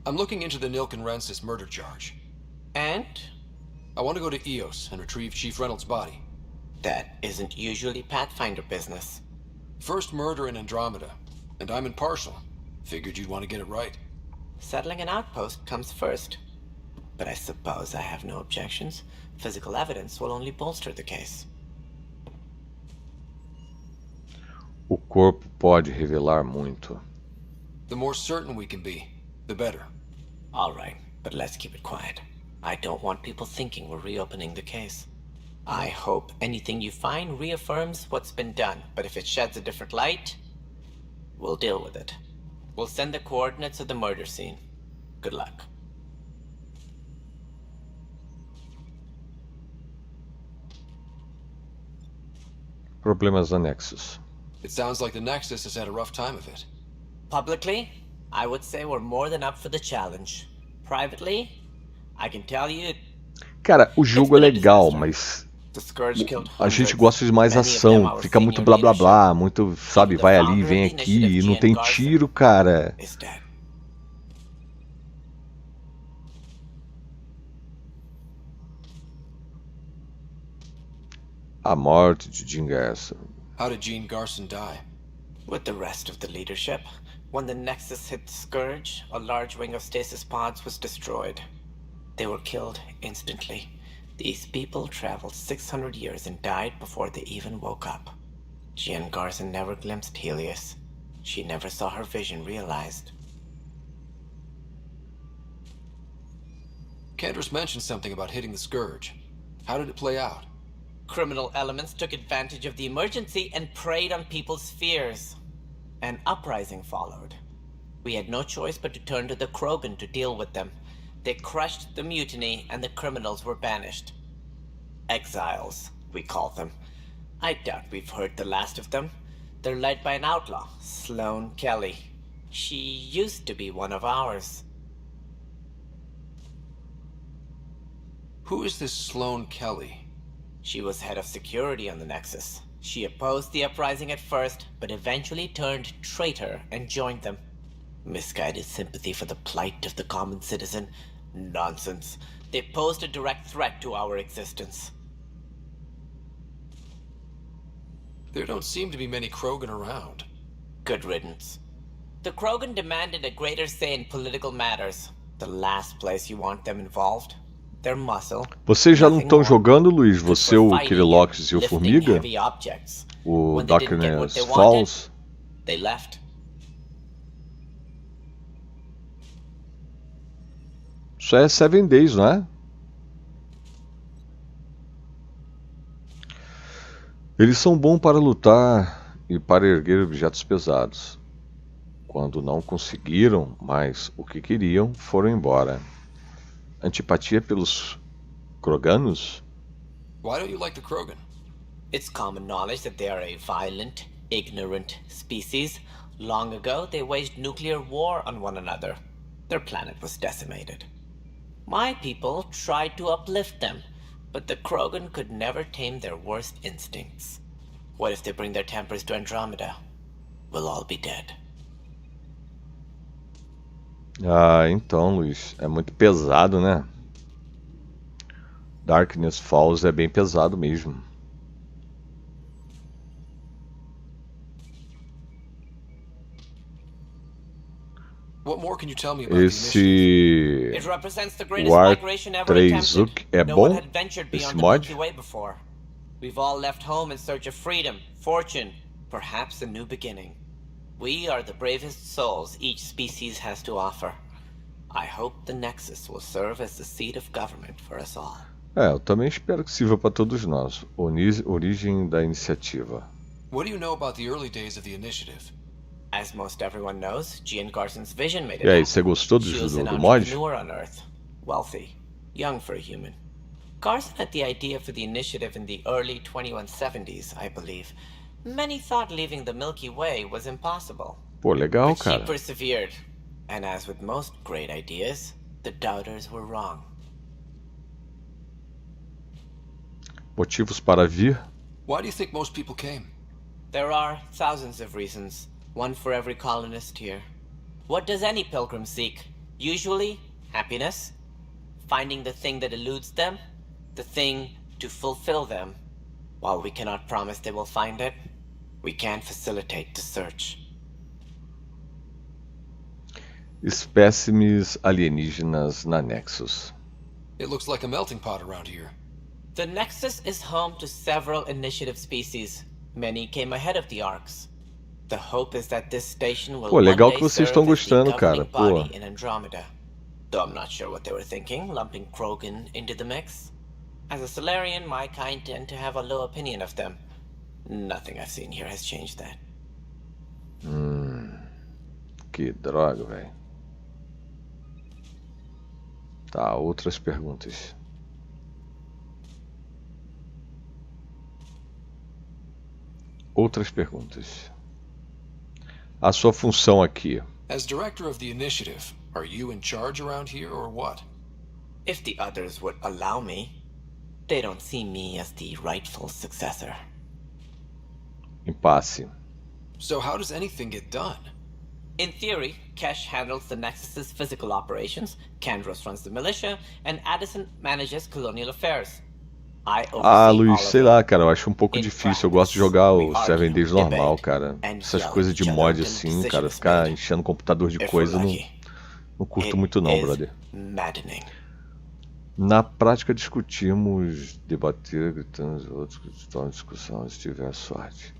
I'm looking into the Nilken Rensis murder charge. And? I want to go to EOS and retrieve Chief Reynolds' body. That isn't usually Pathfinder business. First murder in Andromeda, and I'm impartial. Figured you'd want to get it right. Settling an outpost comes first. But I suppose I have no objections. Physical evidence will only bolster the case. O corpo pode revelar muito. The more certain we can be, the better. All right, but let's keep it quiet. I don't want people thinking we're reopening the case. I hope anything you find reaffirms what's been done, but if it sheds a different light, we'll deal with it. We'll send the coordinates of the murder scene. Good luck. Problemas anexos. It sounds like the Nexus has had a rough time of it. Publicly, I would say we're more than up for the challenge. Privately, I can tell you... Cara, o jogo é legal, mas... A gente gosta de mais ação, fica muito blá blá blá, muito, sabe, vai ali, vem aqui, e não tem tiro, cara. A morte de Jean Garson. How did Jean Garson die? With the rest of the leadership. When the Nexus hit the Scourge, a large wing of stasis pods was destroyed. They were killed instantly. These people traveled 600 years and died before they even woke up. Jean Garson never glimpsed Helios. She never saw her vision realized. Cantor's mentioned something about hitting the Scourge. How did it play out? Criminal elements took advantage of the emergency and preyed on people's fears. An uprising followed. We had no choice but to turn to the Krogan to deal with them. They crushed the mutiny and the criminals were banished. Exiles, we call them. I doubt we've heard the last of them. They're led by an outlaw, Sloane Kelly. She used to be one of ours. Who is this Sloane Kelly? She was head of security on the Nexus. She opposed the uprising at first, but eventually turned traitor and joined them. Misguided sympathy for the plight of the common citizen? Nonsense. They posed a direct threat to our existence. There don't seem to be many Krogan around. Good riddance. The Krogan demanded a greater say in political matters. The last place you want them involved. Their muscle. Vocês já não estão jogando, Luiz? Você, o Kirilox e o Formiga? O Darkness Falls? They left. Isso é 7 Days, não é? Eles são bons para lutar e para erguer objetos pesados. Quando não conseguiram mais o que queriam, foram embora. Antipatia pelos Kroganos? Why don't you like the Krogan? It's common knowledge that they are a violent, ignorant species. Long ago, they waged nuclear war on one another. Their planet was decimated. My people tried to uplift them, but the Krogan could never tame their worst instincts. What if they bring their tempers to Andromeda? We'll all be dead. Ah, então, Luiz, é muito pesado, né? Darkness Falls é bem pesado mesmo. What more can you tell me about Esse War 3 é bom? Esse mod? We've all left home in search of freedom, fortune, perhaps a new beginning. We are the bravest souls each species has to offer. I hope the Nexus will serve as the seat of government for us all. Eu também espero que sirva para todos nós. Origem da iniciativa. What do you know about the early days of the initiative? As most everyone knows, Jean Garson's vision made it. E aí, você gostou do mod? On Earth, wealthy, young for a human. Garson had the idea for the initiative in the early 2170s, I believe. Many thought leaving the Milky Way was impossible. Pô, legal, but cara. She persevered, and as with most great ideas, the doubters were wrong. Motivos para vir? Why do you think most people came? There are thousands of reasons, one for every colonist here. What does any pilgrim seek? Usually, happiness, finding the thing that eludes them, the thing to fulfill them. While we cannot promise they will find it, we can facilitate the search. Espécimes alienígenas na Nexus. It looks like a melting pot around here. The Nexus is home to several initiative species. Many came ahead of the Arcs. The hope is that this station will legal one que day vocês serve estão as the gostando, cara. governing body in Andromeda. Though I'm not sure what they were thinking, lumping Krogan into the mix. As a Solarian, my kind tend to have a low opinion of them. Nothing I've seen here has changed that. Que droga, velho. Tá, outras perguntas. Outras perguntas. A sua função aqui. As director of the initiative, are you in charge around here or what? If the others would allow me, they don't see me as the rightful successor. Impasse. So how does anything get done? In theory, Kesh handles the Nexus's physical operations, Kandros runs the militia, and Addison manages colonial affairs. Ah, Luiz, sei lá, cara, eu acho um pouco difícil. Eu gosto de jogar o 7 Days normal, cara. Essas coisas de mod assim, cara, ficar enchendo o computador de coisa, não curto muito não, brother. Na prática discutimos, debater, gritamos, outros que estão em discussão, se tiver sorte.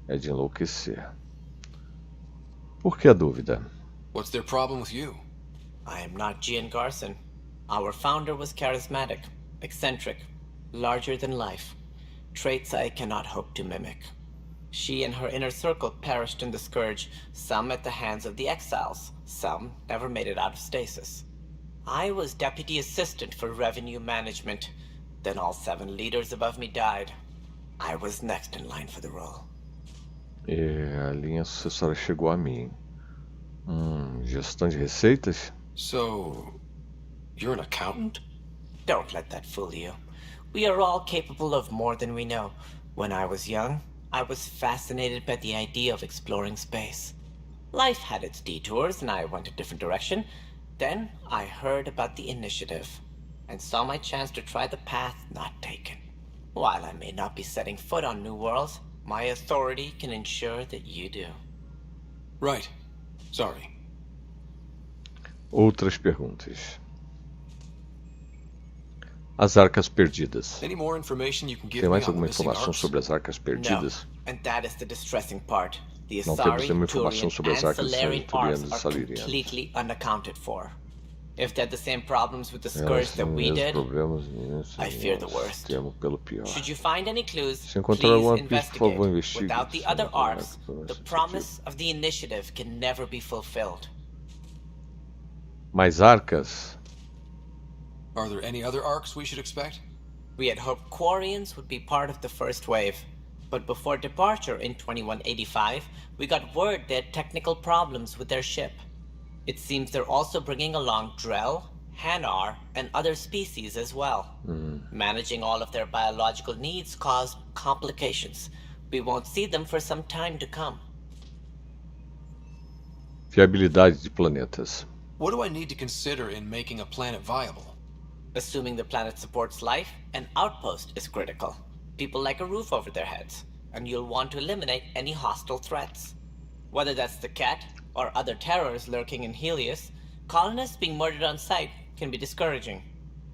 É de enlouquecer. Por que a dúvida? What's their problem with you? I am not Gian Garson. Our founder was charismatic, eccentric, larger than life. Traits I cannot hope to mimic. She and her inner circle perished in the Scourge, some at the hands of the exiles, some never made it out of stasis. I was deputy assistant for revenue management. Then all 7 leaders above me died. I was next in line for the role. A linha sucessória chegou a mim. Gestão de receitas? So, you're an accountant? Don't let that fool you. We are all capable of more than we know. When I was young, I was fascinated by the idea of exploring space. Life had its detours and I went a different direction. Then I heard about the initiative and saw my chance to try the path not taken. While I may not be setting foot on new worlds, my authority can ensure that you do. Right. Sorry. Outras perguntas. As arcas perdidas. Any more information you can give Tem mais me on the alguma missing informação arcs? sobre as arcas perdidas? No, and that is the distressing part. The Não temos Asari, nenhuma informação Turian, sobre as and arcas Salarian turianas arcs e are salarianas. completely unaccounted for. If they had the same problems with the Scourge Elas that têm we os did, problemas nisso, I fear the worst. temo pelo pior. Should you find any clues, Se encontrar please alguma pista, por favor, investigate. investigue. Without the Se other encontrar arcs, alguma the pista, promise of the initiative can never be fulfilled. Mais arcas? Are there any other arcs we should expect? We had hoped Quarians would be part of the first wave, but before departure in 2185, we got word they had technical problems with their ship. It seems they're also bringing along Drell, Hanar, and other species as well. Managing all of their biological needs caused complications. We won't see them for some time to come. Fiabilidade de planetas. What do I need to consider in making a planet viable? Assuming the planet supports life, an outpost is critical. People like a roof over their heads, and you'll want to eliminate any hostile threats. Whether that's the cat, or other terrors lurking in Helios, colonists being murdered on sight can be discouraging.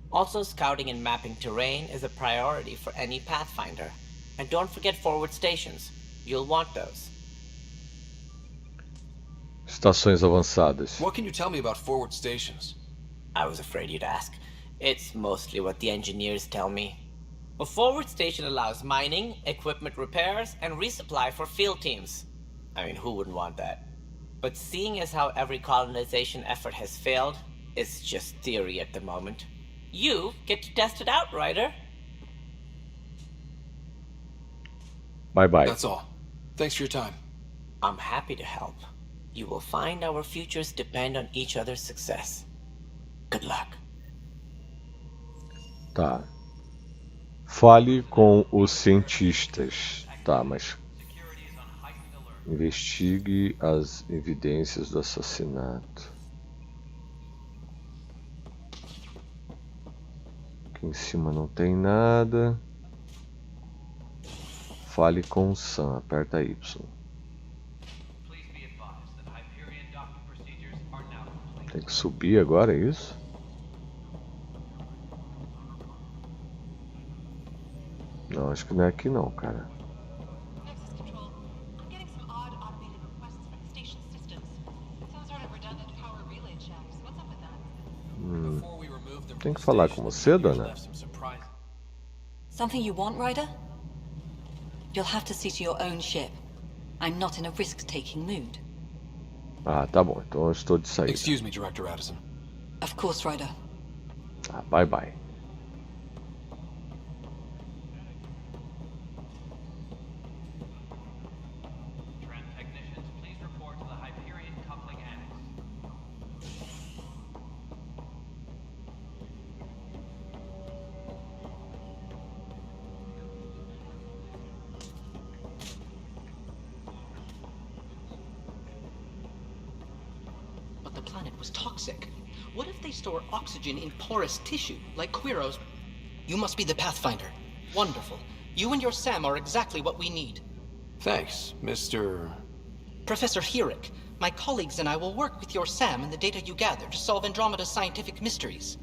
Also, scouting and mapping terrain is a priority for any Pathfinder. And don't forget forward stations. You'll want those. Estações avançadas. What can you tell me about forward stations? I was afraid you'd ask. It's mostly what the engineers tell me. A forward station allows mining, equipment repairs, and resupply for field teams. I mean, who wouldn't want that? But seeing as how every colonization effort has failed, it's just theory at the moment. You get to test it out, Ryder. Bye-bye. That's all. Thanks for your time. I'm happy to help. You will find our futures depend on each other's success. Good luck. Tá. Fale com os cientistas. Tá, mas... Investigue as evidências do assassinato. Aqui em cima não tem nada. Fale com o Sam. Aperta Y. Tem que subir agora, é isso? Não, acho que não é aqui não, cara. Tem que falar com você, dona? Something you want, Ryder? You'll have to see to your own ship. I'm not in a risk-taking mood. Ah, tá bom. Então eu estou de saída. Excuse me, Director Addison. Of course, Ryder. Ah, bye bye. What if they store oxygen in porous tissue, like Quiro's? You must be the Pathfinder. Wonderful. You and your Sam are exactly what we need. Thanks, Mr. Professor Herrick, my colleagues and I will work with your Sam and the data you gather to solve Andromeda's scientific mysteries.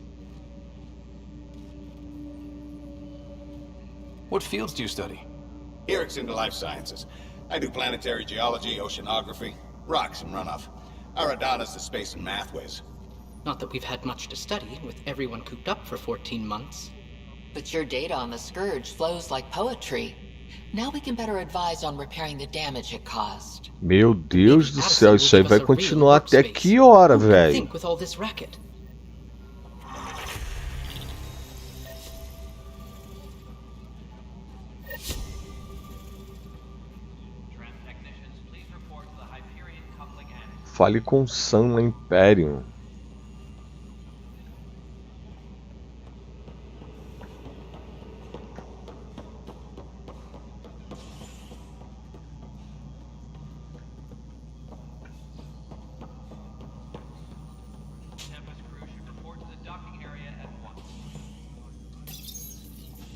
What fields do you study? Herrick's into life sciences. I do planetary geology, oceanography, rocks and runoff. Aradana's the space and math whiz. Not that we've had much to study, with everyone cooped up for 14 months. But your data on the Scourge flows like poetry. Now we can better advise on repairing the damage it caused. Meu Deus do céu, isso aí vai continuar até que hora, velho? Think with all this racket. Fale com Sam na Imperium.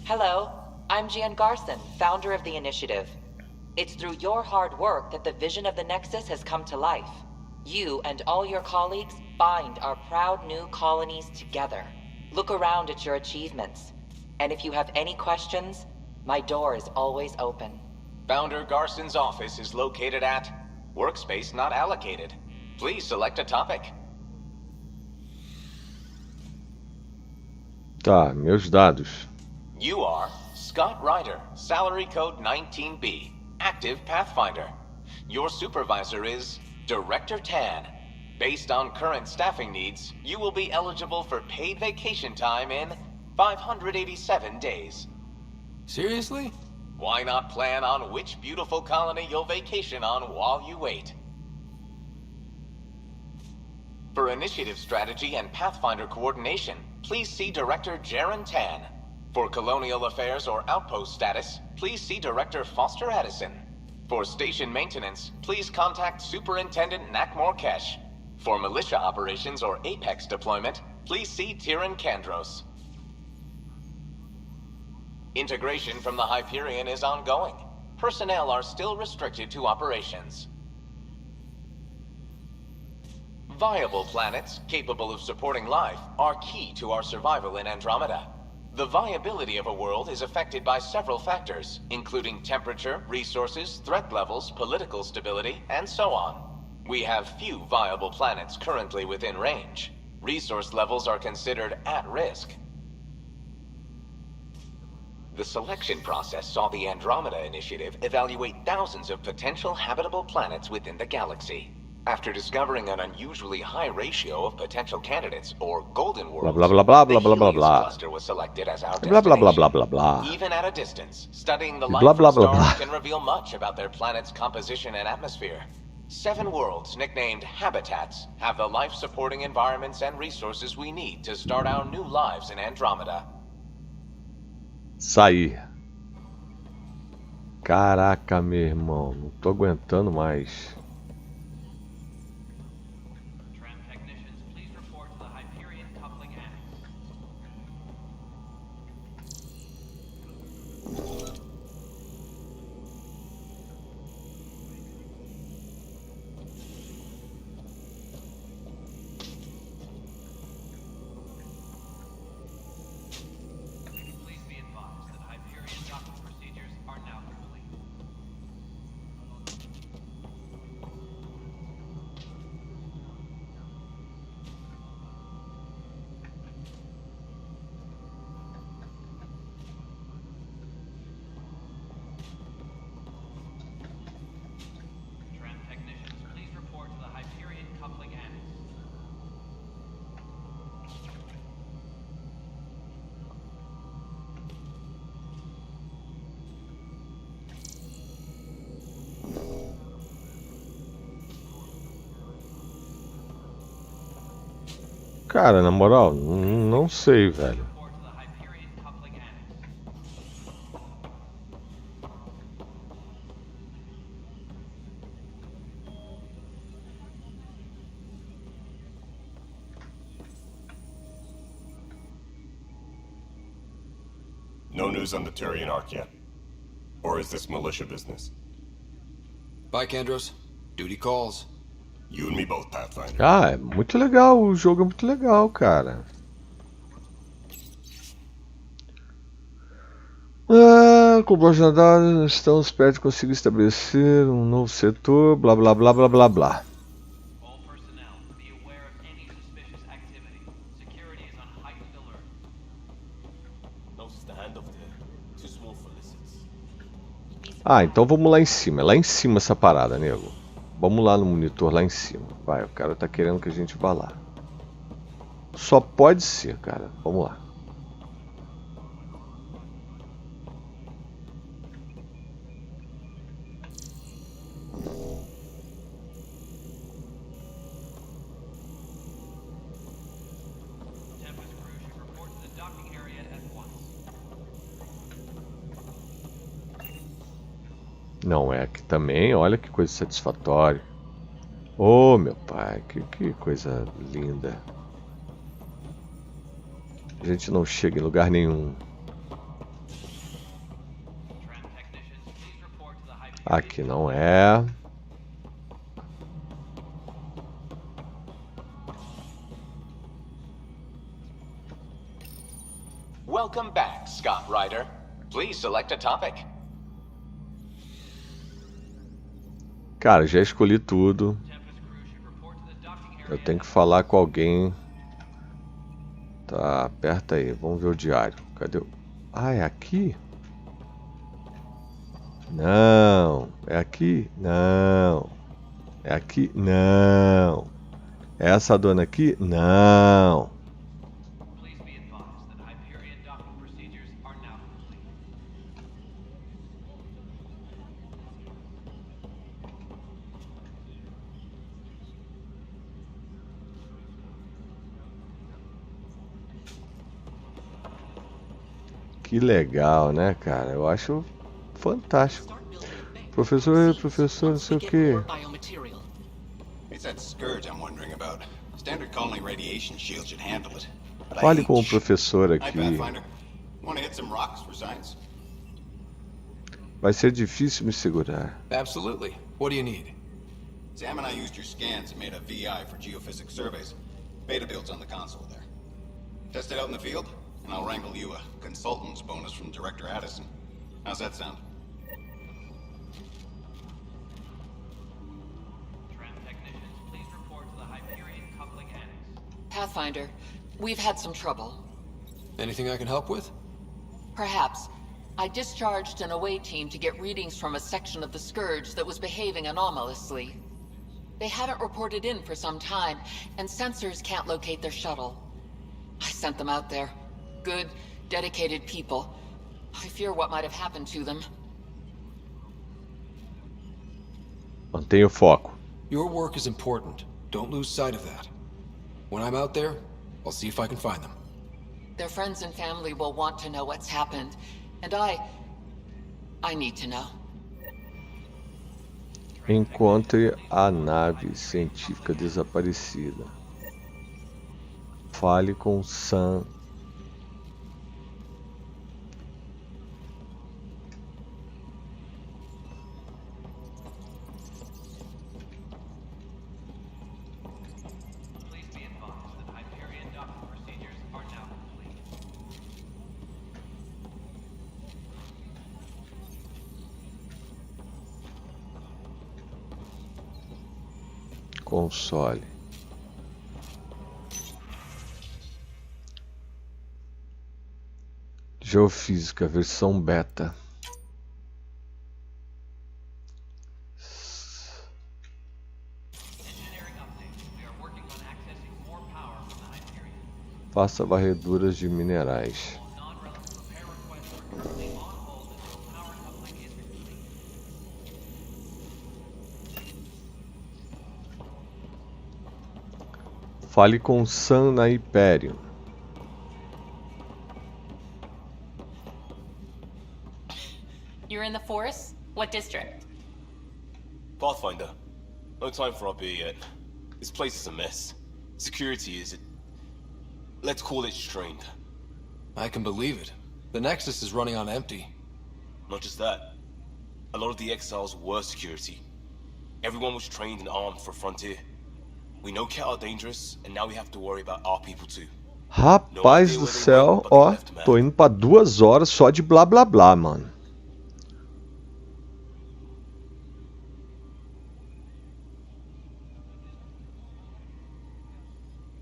Hello, I'm Gian Garson, founder of the initiative. It's through your hard work that the vision of the Nexus has come to life. You and all your colleagues bind our proud new colonies together. Look around at your achievements. And if you have any questions, my door is always open. Founder Garson's office is located at Workspace Not Allocated. Please select a topic. Tá, meus dados. You are Scott Ryder, salary code 19B, active Pathfinder. Your supervisor is Director Tan. Based on current staffing needs, you will be eligible for paid vacation time in 587 days. Seriously? Why not plan on which beautiful colony you'll vacation on while you wait? For initiative strategy and Pathfinder coordination, please see Director Jaren Tan. For colonial affairs or outpost status, please see Director Foster Addison. For station maintenance, please contact Superintendent Nakmor Kesh. For militia operations or Apex deployment, please see Tyran Kandros. Integration from the Hyperion is ongoing. Personnel are still restricted to operations. Viable planets capable of supporting life are key to our survival in Andromeda. The viability of a world is affected by several factors, including temperature, resources, threat levels, political stability, and so on. We have few viable planets currently within range. Resource levels are considered at risk. The selection process saw the Andromeda Initiative evaluate thousands of potential habitable planets within the galaxy. After discovering an unusually high ratio of potential candidates, or golden worlds, blah, blah, blah, blah, the blah, blah, Helios blah. cluster was selected as our Blah, blah, blah, destination. blah, blah, blah. Even at a distance, studying the Blah, light blah, from blah, stars blah. can reveal much about their planet's composition and atmosphere. 7 worlds, nicknamed habitats, have the life-supporting environments and resources we need to start our new lives in Andromeda. Sair. Caraca, meu irmão, não tô aguentando mais. Cara, na moral, não sei, velho. No news on the Turian Ark yet. Or is this militia business? Bye, Kandros. Duty calls. You and me both, Pathfinder. Ah, é muito legal. O jogo é muito legal, cara. Compartilhar dados, estamos perto de conseguir estabelecer um novo setor, blá blá blá blá blá blá. Ah, então vamos lá em cima. É lá em cima essa parada, nego. Vamos lá no monitor, lá em cima. Vai, o cara tá querendo que a gente vá lá. Só pode ser, cara. Vamos lá. Não é aqui também, olha que coisa satisfatória. Oh, meu pai, que coisa linda. A gente não chega em lugar nenhum. Aqui não é. Welcome back, Scott Ryder. Please select a topic. Cara, já escolhi tudo. Eu tenho que falar com alguém. Tá, aperta aí. Vamos ver o diário. Cadê o... Ah, é aqui? Não. É aqui? Não. É aqui? Não. É essa dona aqui? Não. Que legal, né, cara? Eu acho fantástico. Professor, não sei o que. It's that scourge I'm wondering about. Standard colony radiation shield should handle it. Fale com o professor Hi, aqui. Pathfinder. Want to hit some rocks for science? Vai ser difícil me segurar. Absolutely. What do you need? Sam and I used your scans and made a VI for geophysics surveys. Beta builds on the console there. Test it out in the field, and I'll wrangle you a consultant's bonus from Director Addison. How's that sound? Pathfinder, we've had some trouble. Anything I can help with? Perhaps. I discharged an away team to get readings from a section of the Scourge that was behaving anomalously. They haven't reported in for some time, and sensors can't locate their shuttle. I sent them out there. Good, dedicated people. I fear what might have happened to them. Mantenha o foco. Your work is important. Don't lose sight of that. When I'm out there, I'll see if I can find them. Their friends and family will want to know what's happened, and I need to know. Encontre a nave científica desaparecida. Fale com Sam. Console. Geofísica, versão beta. Faça varreduras de minerais. Fale com Sam na Império. You're in the force? What district? Pathfinder, no time for our beer yet. This place is a mess. Security is, let's call it strained. I can believe it. The Nexus is running on empty. Not just that. A lot of the exiles were security. Everyone was trained and armed for Frontier. We know Cat are dangerous, and now we have to worry about our people too. Rapaz do céu, ó, tô indo pra 2 horas só de blá blá blá, mano.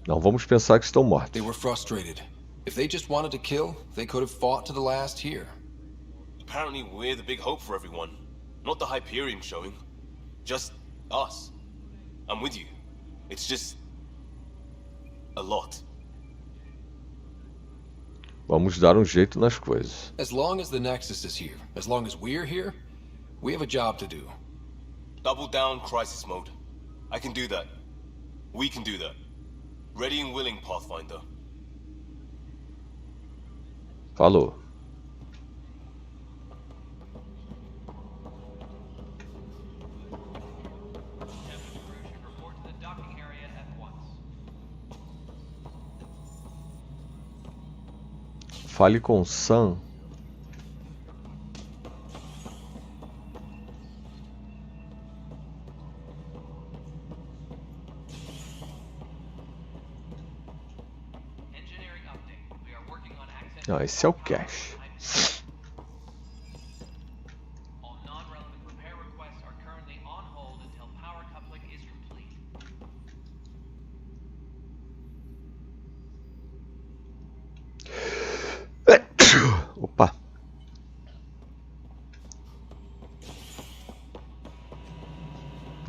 Não vamos pensar que estão mortos. They were frustrated. If they just wanted to kill, they could have fought to the last here. Apparently we're the big hope for everyone. Not the Hyperion showing. Just us. I'm with you. It's just... a lot. Vamos dar um jeito nas coisas. As long as the Nexus is here, as long as we're here, we have a job to do. Double down crisis mode. I can do that. We can do that. Ready and willing, Pathfinder. Falou. Fale com Sam. Não, esse é o cache. Opa.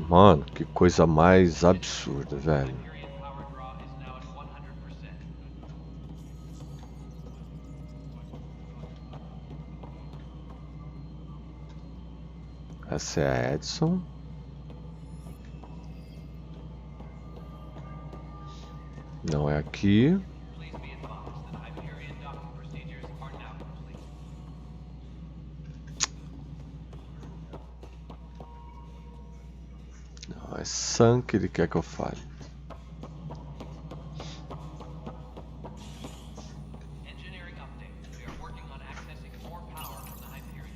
Mano, que coisa mais absurda, velho. Essa é a Edson. Não é aqui. Não, é Sam que ele quer que eu fale.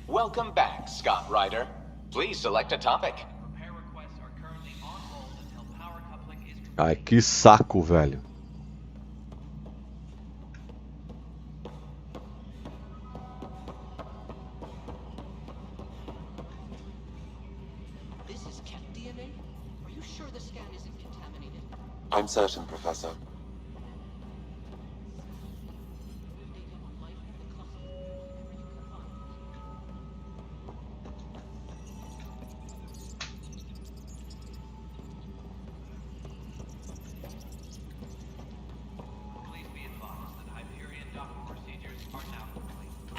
Welcome back, Scott Ryder. Please select a topic. Ai, que saco, velho. This is cat DNA? Are you sure the scan isn't contaminated? I'm certain, Professor.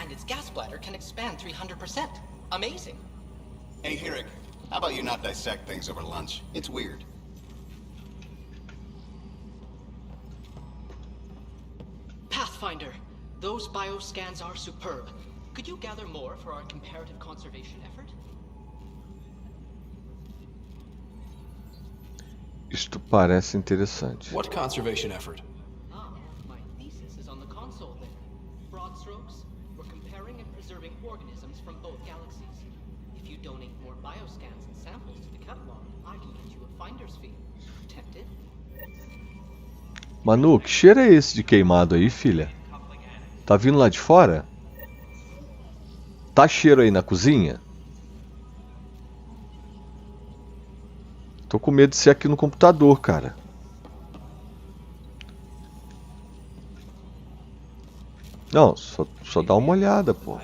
And its gas bladder can expand 300%. Amazing. Hey, Hirik, how about you not dissect things over lunch? It's weird. Pathfinder, those bioscans are superb. Could you gather more for our comparative conservation effort? Isto parece interessante. What conservation effort? My thesis is on the console there. Broad strokes, we're comparing and preserving organisms from both galaxies. If you donate more bioscans and samples to the catalog, I can get you a finder's fee. Tempted? Manu, que cheiro é esse de queimado aí, filha? Tá vindo lá de fora? Tá cheiro aí na cozinha? Tô com medo de ser aqui no computador, cara. Não, só dá uma olhada, pô.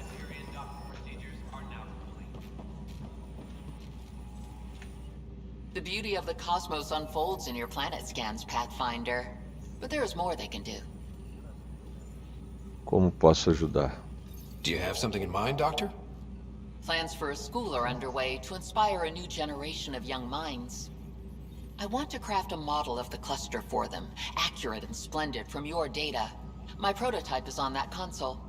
The beauty of the cosmos unfolds in your planet scans, Pathfinder. But there is more they can do. Como posso ajudar? Do you have something in mind, Doctor? Plans for a school are underway to inspire a new generation of young minds. I want to craft a model of the cluster for them, accurate and splendid from your data. My prototype is on that console.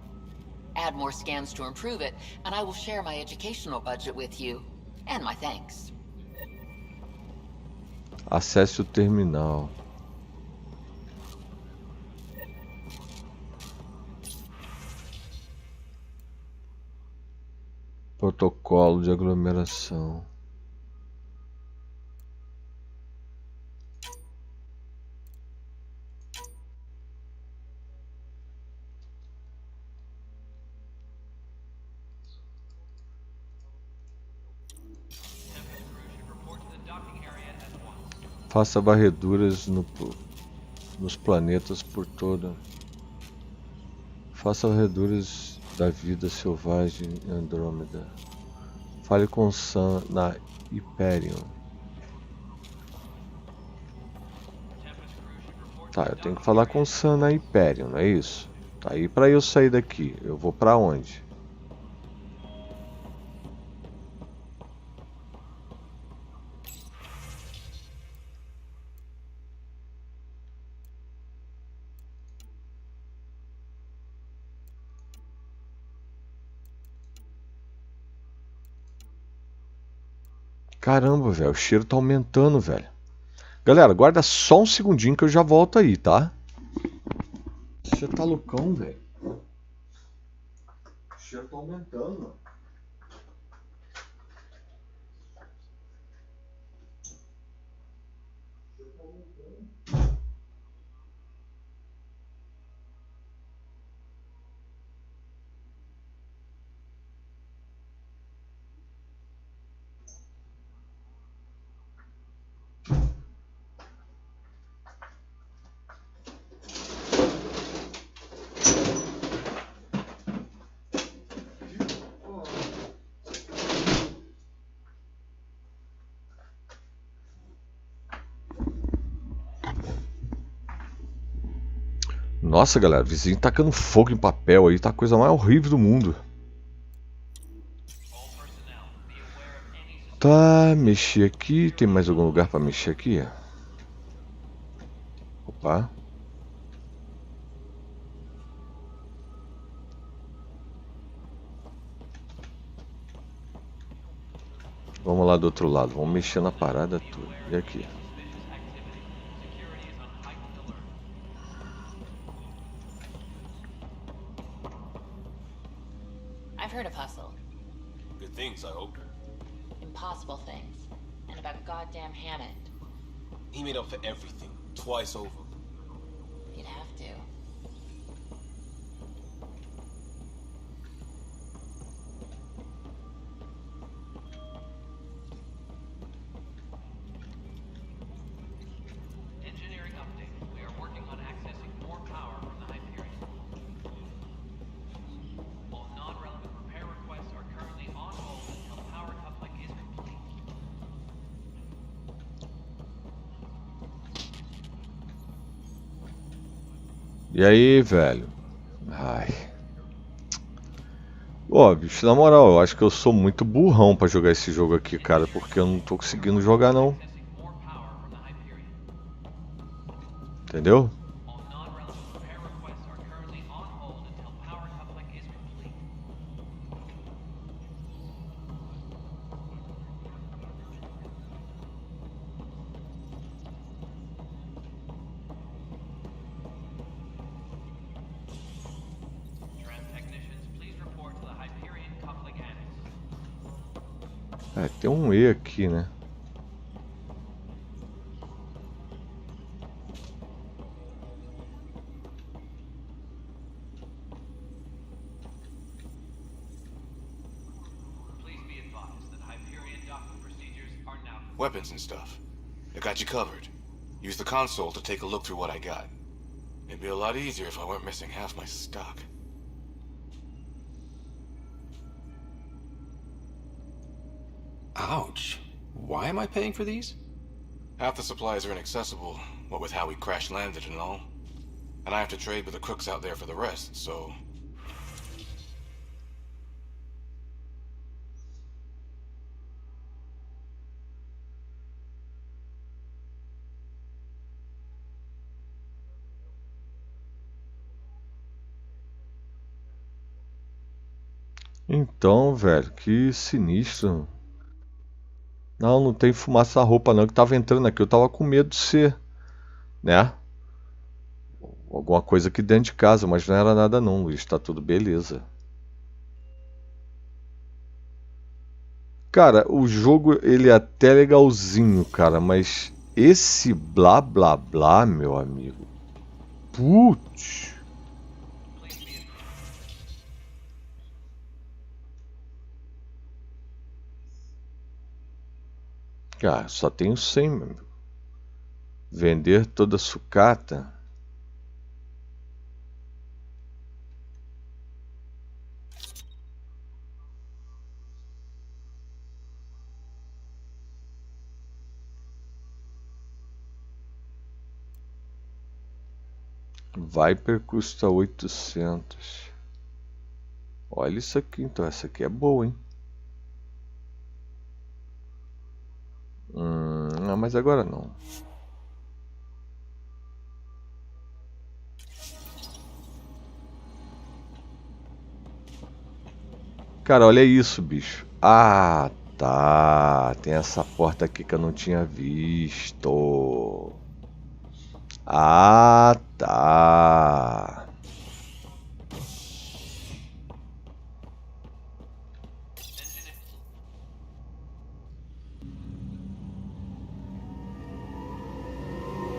Add more scans to improve it, and I will share my educational budget with you, and my thanks. Acesse o terminal. Protocolo de aglomeração. Faça varreduras nos planetas por todo. Faça varreduras da vida selvagem em Andromeda. Fale com Sam na Hyperion. Tá, eu tenho que falar com Sam na Hyperion, não é isso? Tá, aí pra eu sair daqui, eu vou pra onde? Caramba, velho, o cheiro tá aumentando, velho. Galera, guarda só um segundinho que eu já volto aí, tá? O cheiro tá loucão, velho. O cheiro tá aumentando, mano. Nossa, galera, o vizinho tacando fogo em papel aí, tá a coisa mais horrível do mundo. Tá, mexer aqui, tem mais algum lugar pra mexer aqui? Opa. Vamos lá do outro lado, vamos mexer na parada tudo. E aqui? I've heard of Hustle. Good things, I hope. Impossible things. And about goddamn Hammond. He made up for everything, twice over. You'd have to. Engineering update. We are working on accessing more power from the Hyperion. All non-relevant repair requests are currently on hold until power coupling is complete. E aí, velho? Ai. Ó, bicho, na moral, eu acho que eu sou muito burrão pra jogar esse jogo aqui, cara, porque eu não tô conseguindo jogar, não. Entendeu? É, tem um E aqui, né? Weapons and stuff. I got you covered. Use the console to take a look through what I got. It'd be a lot easier if I weren't missing half my stock. Ouch. Why am I paying for these? Half the supplies are inaccessible, what with how we crash landed and all. And I have to trade with the crooks out there for the rest, so... Então, velho, que sinistro. Não, não tem fumaça na roupa não, que tava entrando aqui. Eu tava com medo de ser, né? Alguma coisa aqui dentro de casa, mas não era nada não, Luiz. Tá tudo beleza. Cara, o jogo ele é até legalzinho, cara, mas esse blá blá blá, meu amigo. Putz. Ah, só tenho 100, meu amigo. Vender toda a sucata. Viper custa 800. Olha isso aqui, então essa aqui é boa, hein? Mas agora não. Cara, olha isso, bicho. Ah, tá. Tem essa porta aqui que eu não tinha visto. Ah, tá.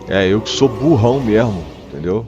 É, eu que sou burrão mesmo, entendeu?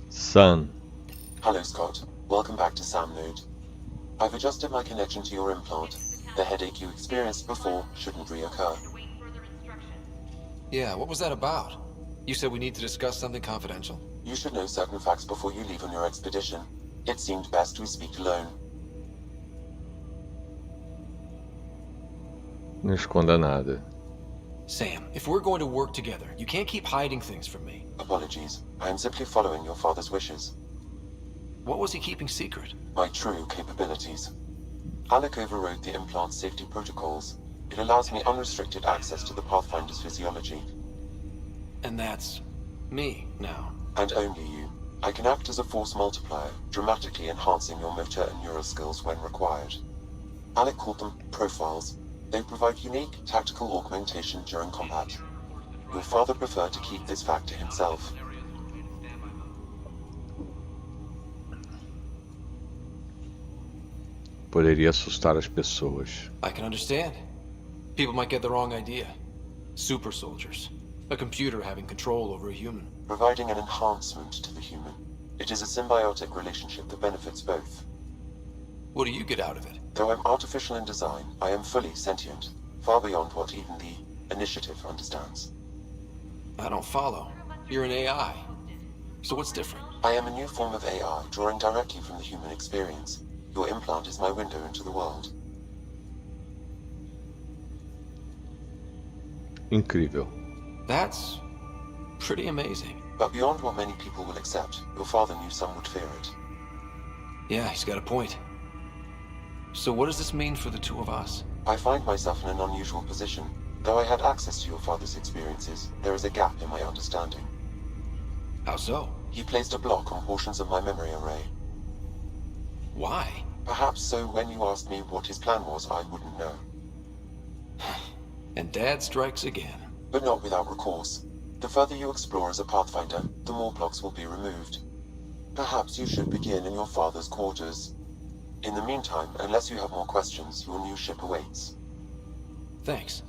Son. Hello, Scott. Welcome back to Sam Node. I've adjusted my connection to your implant. The headache you experienced before shouldn't reoccur. Yeah, what was that about? You said we need to discuss something confidential. You should know certain facts before you leave on your expedition. It seemed best we speak alone. Não esconda nada. Sam, if we're going to work together, you can't keep hiding things from me. Apologies. I am simply following your father's wishes. What was he keeping secret? My true capabilities. Alec overrode the implant's safety protocols. It allows me unrestricted access to the Pathfinder's physiology. And that's me now. And only you. I can act as a force multiplier, dramatically enhancing your motor and neural skills when required. Alec called them profiles. They provide unique tactical augmentation during combat. Your father preferred to keep this fact to himself. Poderia assustar as pessoas. I can understand. People might get the wrong idea. Super soldiers. A computer having control over a human. Providing an enhancement to the human. It is a symbiotic relationship that benefits both. What do you get out of it? Though I'm artificial in design, I am fully sentient. Far beyond what even the Initiative understands. I don't follow. You're an AI. So what's different? I am a new form of AI, drawing directly from the human experience. Your implant is my window into the world. Incrível. That's pretty amazing. But beyond what many people will accept, your father knew some would fear it. Yeah, he's got a point. So what does this mean for the two of us? I find myself in an unusual position. Though I had access to your father's experiences, there is a gap in my understanding. How so? He placed a block on portions of my memory array. Why? Perhaps so when you asked me what his plan was, I wouldn't know. And Dad strikes again. But not without recourse. The further you explore as a Pathfinder, the more blocks will be removed. Perhaps you should begin in your father's quarters. In the meantime, unless you have more questions, your new ship awaits. Thanks.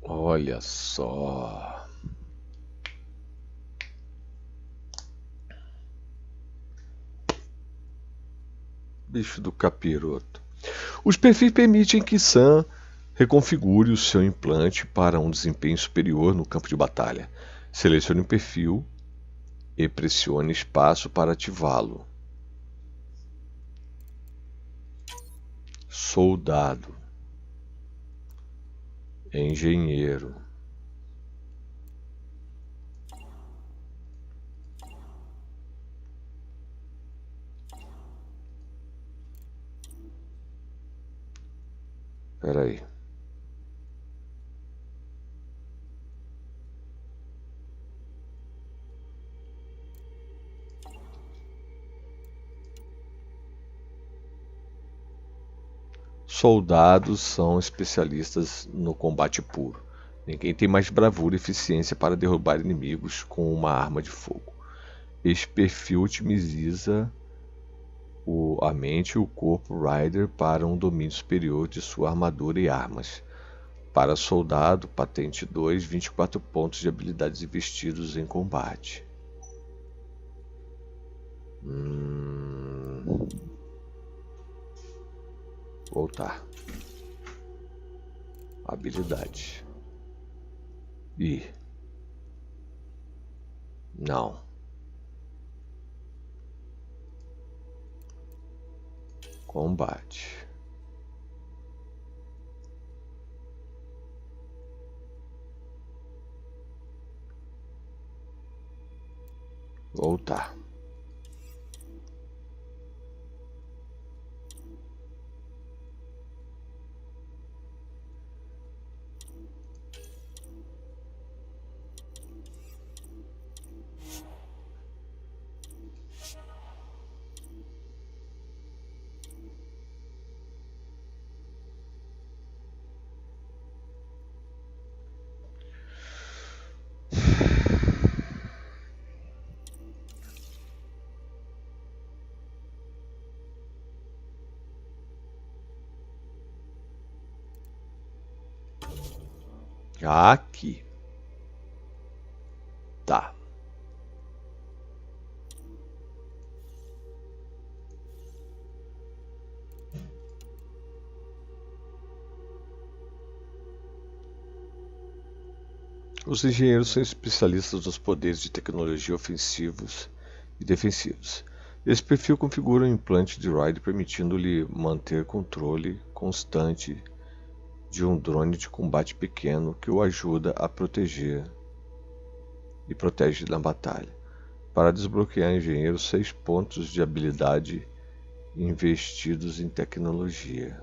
Olha só. Bicho do capiroto. Os perfis permitem que Sam reconfigure o seu implante para um desempenho superior no campo de batalha. Selecione um perfil e pressione espaço para ativá-lo. Soldado. Engenheiro. Espera aí. Soldados são especialistas no combate puro. Ninguém tem mais bravura e eficiência para derrubar inimigos com uma arma de fogo. Esse perfil otimiza a mente e o corpo Rider para um domínio superior de sua armadura e armas. Para soldado, patente 2, 24 pontos de habilidades investidos em combate. Voltar. Habilidade. Não. Combate. Voltar. Aqui. Tá. Os engenheiros são especialistas nos poderes de tecnologia ofensivos e defensivos. Esse perfil configura um implante de Rider permitindo-lhe manter controle constante de um drone de combate pequeno que o ajuda a proteger e protege na batalha. Para desbloquear engenheiro, 6 pontos de habilidade investidos em tecnologia.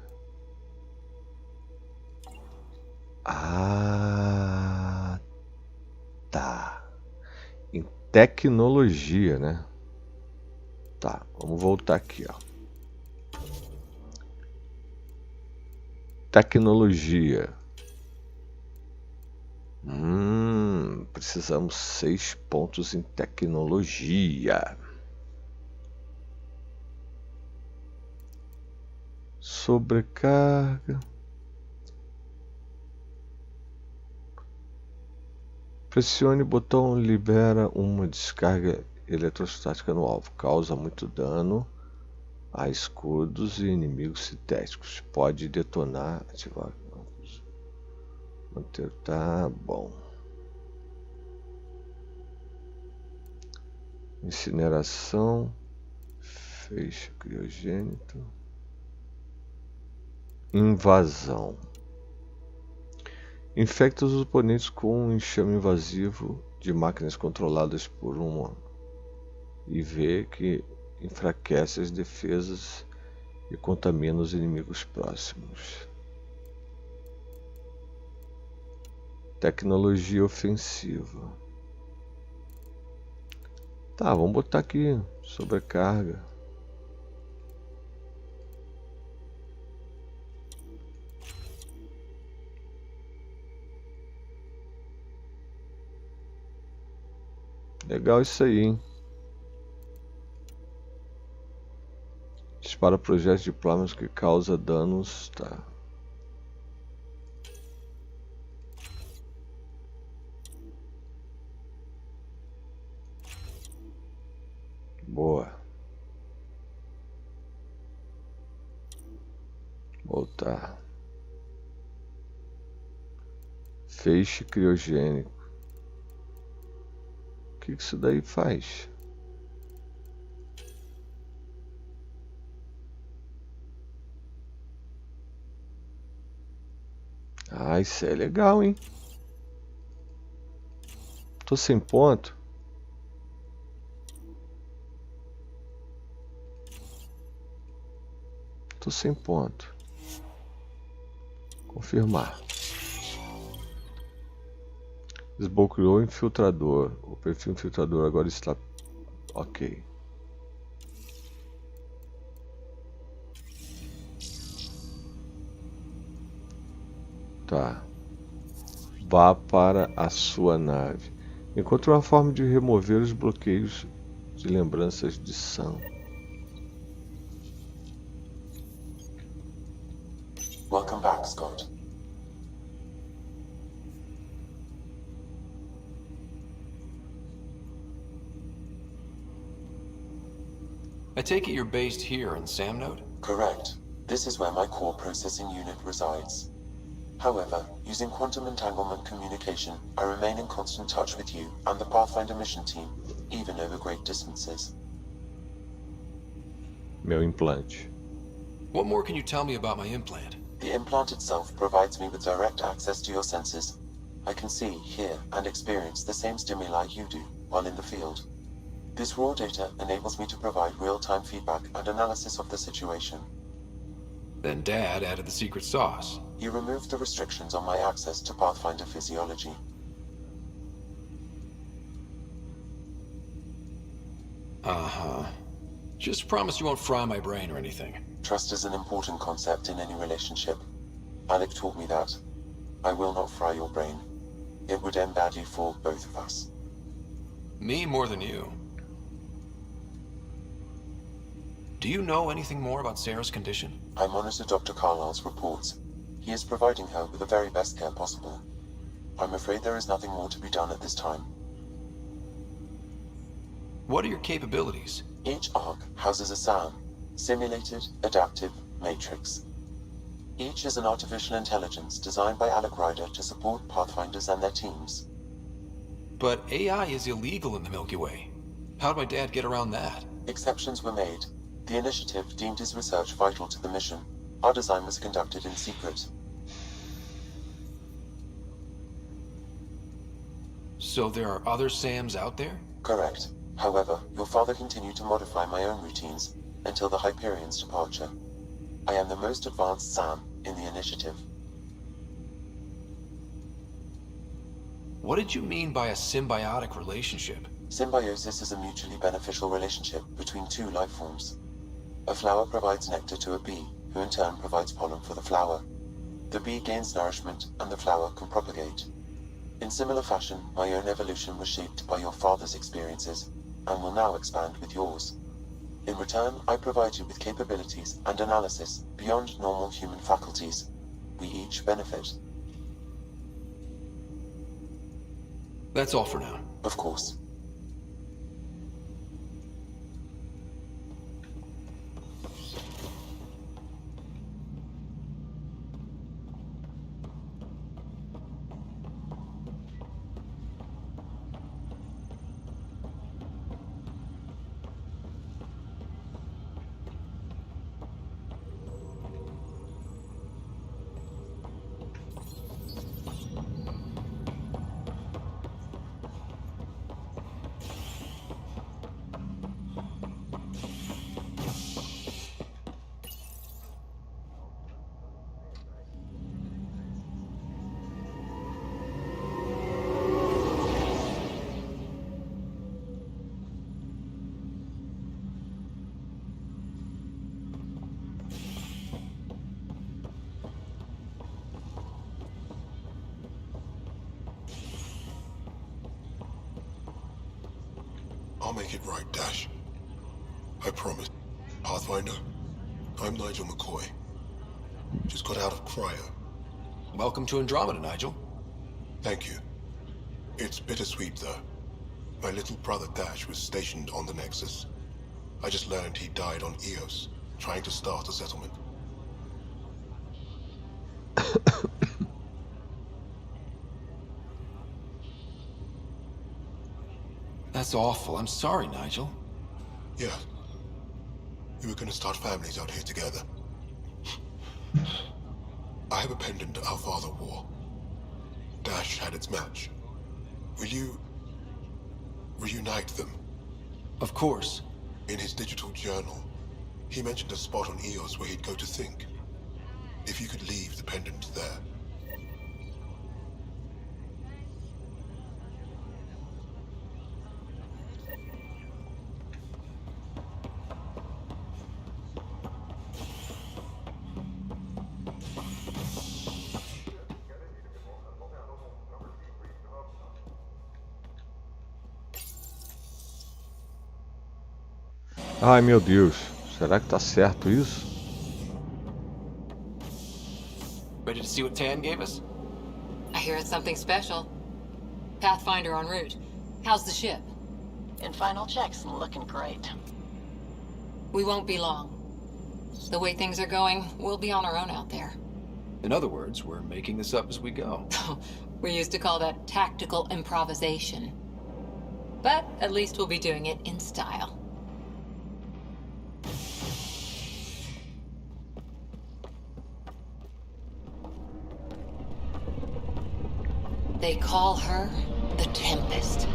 Ah, tá. Em tecnologia, né? Tá, vamos voltar aqui, ó. Tecnologia. Precisamos 6 pontos em tecnologia. Sobrecarga. Pressione o botão, libera uma descarga eletrostática no alvo. Causa muito dano a escudos e inimigos sintéticos. Pode detonar, ativar. Manter, tá bom. Incineração. Feixe criogênito. Invasão. Infecta os oponentes com um enxame invasivo de máquinas controladas por uma IV que enfraquece as defesas e contamina os inimigos próximos. Tecnologia ofensiva. Tá, vamos botar aqui sobrecarga. Legal isso aí, hein? Dispara projetos de plasmas que causa danos, tá? Boa. Voltar. Feixe criogênico. O que isso daí faz? Ah, isso é legal, hein? Tô sem ponto. Tô sem ponto. Confirmar. Desbloqueou o infiltrador. O perfil infiltrador agora está ok. Tá. Vá para a sua nave. Encontre uma forma de remover os bloqueios de lembranças de Sam. Welcome back, Scott. I take it you're based here in Samnode? Correct. This is where my core processing unit resides. However, using quantum entanglement communication, I remain in constant touch with you and the Pathfinder mission team, even over great distances. Meu implante. What more can you tell me about my implant? The implant itself provides me with direct access to your senses. I can see, hear, and experience the same stimuli you do while in the field. This raw data enables me to provide real-time feedback and analysis of the situation. Then Dad added the secret sauce. He removed the restrictions on my access to Pathfinder physiology. Uh-huh. Just promise you won't fry my brain or anything. Trust is an important concept in any relationship. Alec taught me that. I will not fry your brain. It would end badly for both of us. Me more than you. Do you know anything more about Sarah's condition? I monitor Dr. Carlisle's reports. He is providing her with the very best care possible. I'm afraid there is nothing more to be done at this time. What are your capabilities? Each arc houses a SAM, Simulated Adaptive Matrix. Each is an artificial intelligence designed by Alec Ryder to support Pathfinders and their teams. But AI is illegal in the Milky Way. How'd my dad get around that? Exceptions were made. The initiative deemed his research vital to the mission. Our design was conducted in secret. So there are other SAMs out there? Correct. However, your father continued to modify my own routines until the Hyperion's departure. I am the most advanced SAM in the initiative. What did you mean by a symbiotic relationship? Symbiosis is a mutually beneficial relationship between two life forms. A flower provides nectar to a bee, who in turn provides pollen for the flower. The bee gains nourishment, and the flower can propagate. In similar fashion, my own evolution was shaped by your father's experiences, and will now expand with yours. In return, I provide you with capabilities and analysis beyond normal human faculties. We each benefit. That's all for now. Of course. I'll make it right, Dash. I promise. Pathfinder, I'm Nigel McCoy. Just got out of cryo. Welcome to Andromeda, Nigel. Thank you. It's bittersweet, though. My little brother Dash was stationed on the Nexus. I just learned he died on Eos, trying to start a settlement. That's awful. I'm sorry, Nigel. Yeah. We were gonna start families out here together. I have a pendant our father wore. Dash had its match. Will you reunite them? Of course. In his digital journal, he mentioned a spot on Eos where he'd go to think. if you could leave the pendant there. Ai meu Deus, será que tá certo isso? Ready to see what Tan gave us? I hear it's something special. Pathfinder en route. How's the ship? In final checks and looking great. We won't be long. The way things are going, we'll be on our own out there. In other words, we're making this up as we go. We used to call that tactical improvisation. But at least we'll be doing it in style. They call her the Tempest.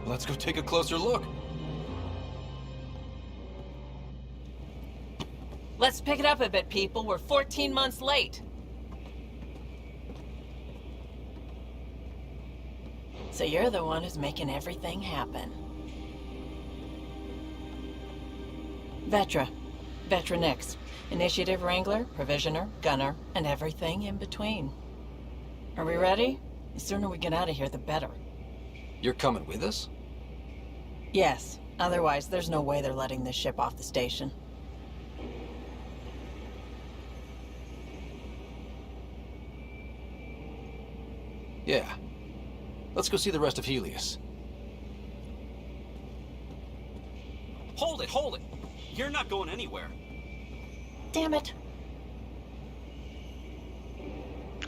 Let's go take a closer look. Let's pick it up a bit, people. We're 14 months late. So you're the one who's making everything happen. Vetra. Vetra Nix. Initiative Wrangler, Provisioner, Gunner, and everything in between. Are we ready? The sooner we get out of here, the better. You're coming with us? Yes. Otherwise, there's no way they're letting this ship off the station. Yeah. Let's go see the rest of Helios. Hold it, hold it! You're not going anywhere. Damn it.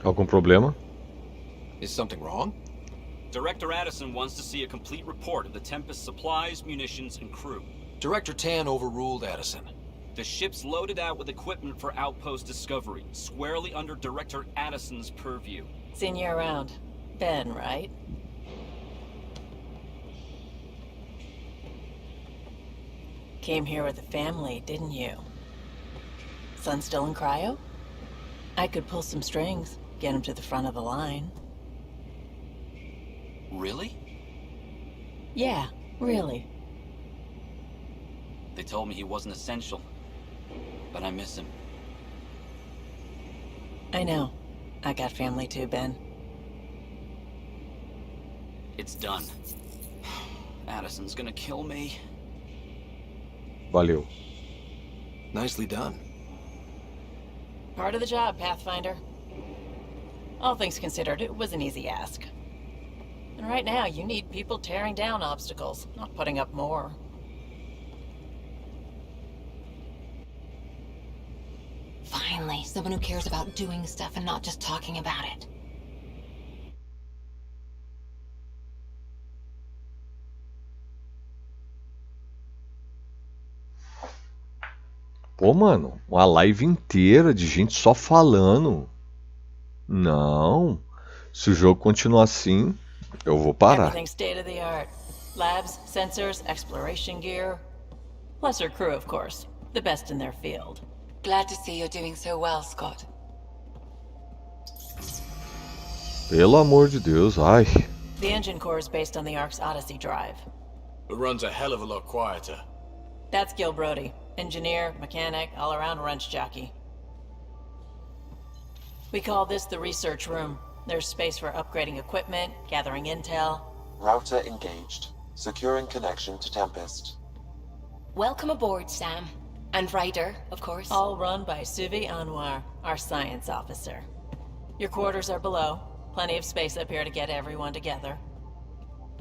Algum problema? Is something wrong? Director Addison wants to see a complete report of the Tempest's supplies, munitions, and crew. Director Tan overruled Addison. The ship's loaded out with equipment for outpost discovery, squarely under Director Addison's purview. Seen you around. Ben, right? Came here with a family, didn't you? Son still in cryo? I could pull some strings, get him to the front of the line. Really? Yeah, really. They told me he wasn't essential, but I miss him. I know. I got family too, Ben. It's done. Addison's gonna kill me. Valeu. Nicely done. Part of the job, Pathfinder. All things considered, it was an easy ask. And right now, you need people tearing down obstacles, not putting up more. Finally, someone who cares about doing stuff and not just talking about it. Pô, mano, uma live inteira de gente só falando. Não. Se o jogo continuar assim, eu vou parar. Everything state of the art. Labs, sensors, exploration gear. Plus her crew, of course. The best in their field. Glad to see you're doing so well, Scott. Pelo amor de Deus, ai. The engine core is based on the Ark's Odyssey drive. It runs a hell of a lot quieter. That's Gil Brody. Engineer, mechanic, all-around wrench jockey. We call this the research room. There's space for upgrading equipment, gathering intel. Router engaged. Securing connection to Tempest. Welcome aboard, Sam. And Ryder, of course. All run by Suvi Anwar, our science officer. Your quarters are below. Plenty of space up here to get everyone together.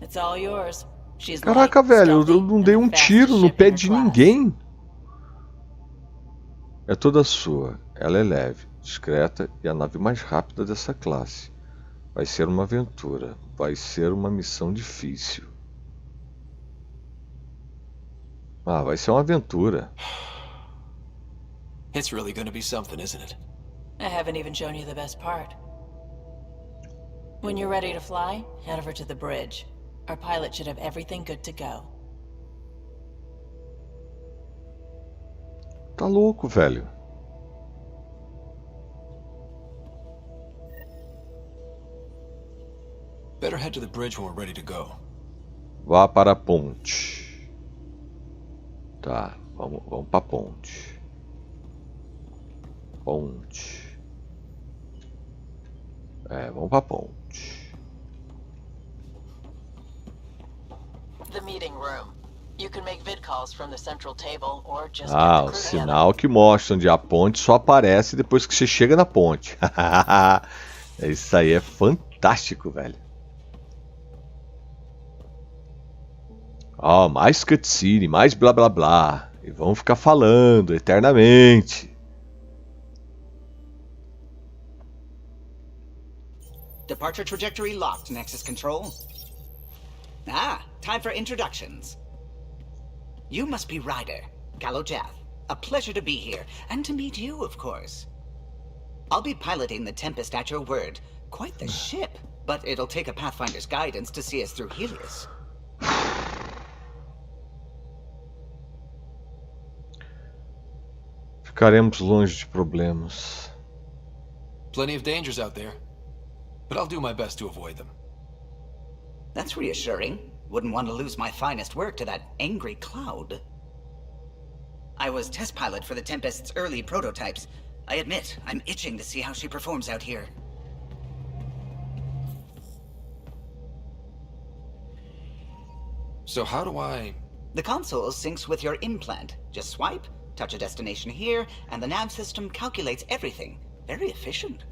It's all yours. She's Caraca, light, velho, eu stealthy, não dei um tiro no pé de ninguém. É toda sua. Ela é leve. discreta e a nave mais rápida dessa classe. Vai ser uma aventura. Vai ser uma missão difícil. Ah, vai ser uma aventura. It's really gonna be something, isn't it? I haven't even shown you the best part. When you're ready to fly, head over to the bridge. Our pilot should have everything good to go. Tá louco, velho. Better head to the bridge when we're ready to go. Vá para a ponte. Tá, vamos para a ponte. Ponte. Vamos para a ponte. The meeting room. You can make vid calls from the central table or just O sinal que mostra onde a ponte só aparece depois que você chega na ponte. Isso aí é fantástico, velho. Mais cutscene, mais blá blá blá. E vão ficar falando eternamente. Departure trajectory locked, Nexus Control. Time for introductions. You must be Ryder, Galojath. A pleasure to be here, and to meet you, of course. I'll be piloting the Tempest at your word. Quite the ship, but it'll take a Pathfinder's guidance to see us through Helios. Ficaremos longe de problemas. Plenty of dangers out there, but I'll do my best to avoid them. That's reassuring. Wouldn't want to lose my finest work to that angry cloud. I was test pilot for the Tempest's early prototypes. I admit, I'm itching to see how she performs out here. So how do I... The console syncs with your implant. Just swipe, touch a destination here, and the nav system calculates everything. Very efficient.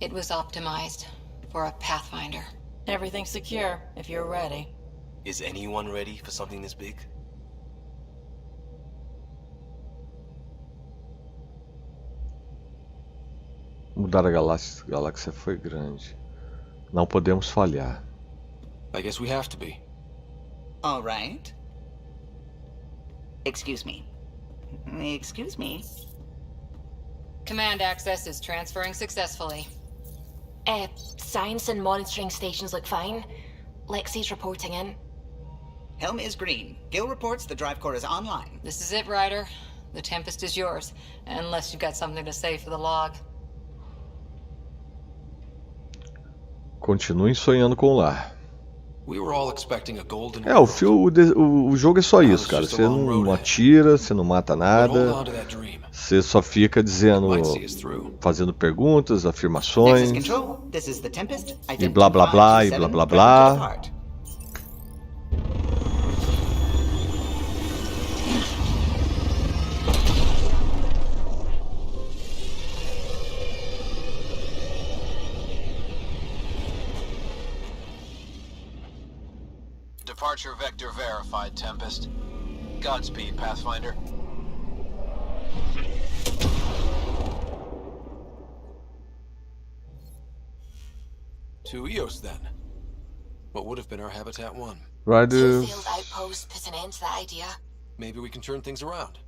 It was optimized for a Pathfinder. Everything's secure, if you're ready. Is anyone ready for something this big? Mudar a galáxia foi grande. Não podemos falhar. I guess we have to be. All right. Excuse me. Excuse me. Command access is transferring successfully. Science and monitoring stations look fine. Lexi's reporting in. Helm is green. Gil reports the drive core is online. This is it, Ryder. The Tempest is yours, unless you've got something to say for the log. Continuem sonhando com o lar. We were all expecting a golden o jogo é só isso, cara. Você não atira, você não mata nada. Você só fica dizendo, fazendo perguntas, afirmações. E blá blá blá, e blá blá blá. Departure vector verified, Tempest. Godspeed, Pathfinder. To Eos, then. What would have been our Habitat 1? Ryder. Field outpost put an end to that idea. Maybe we can turn things around.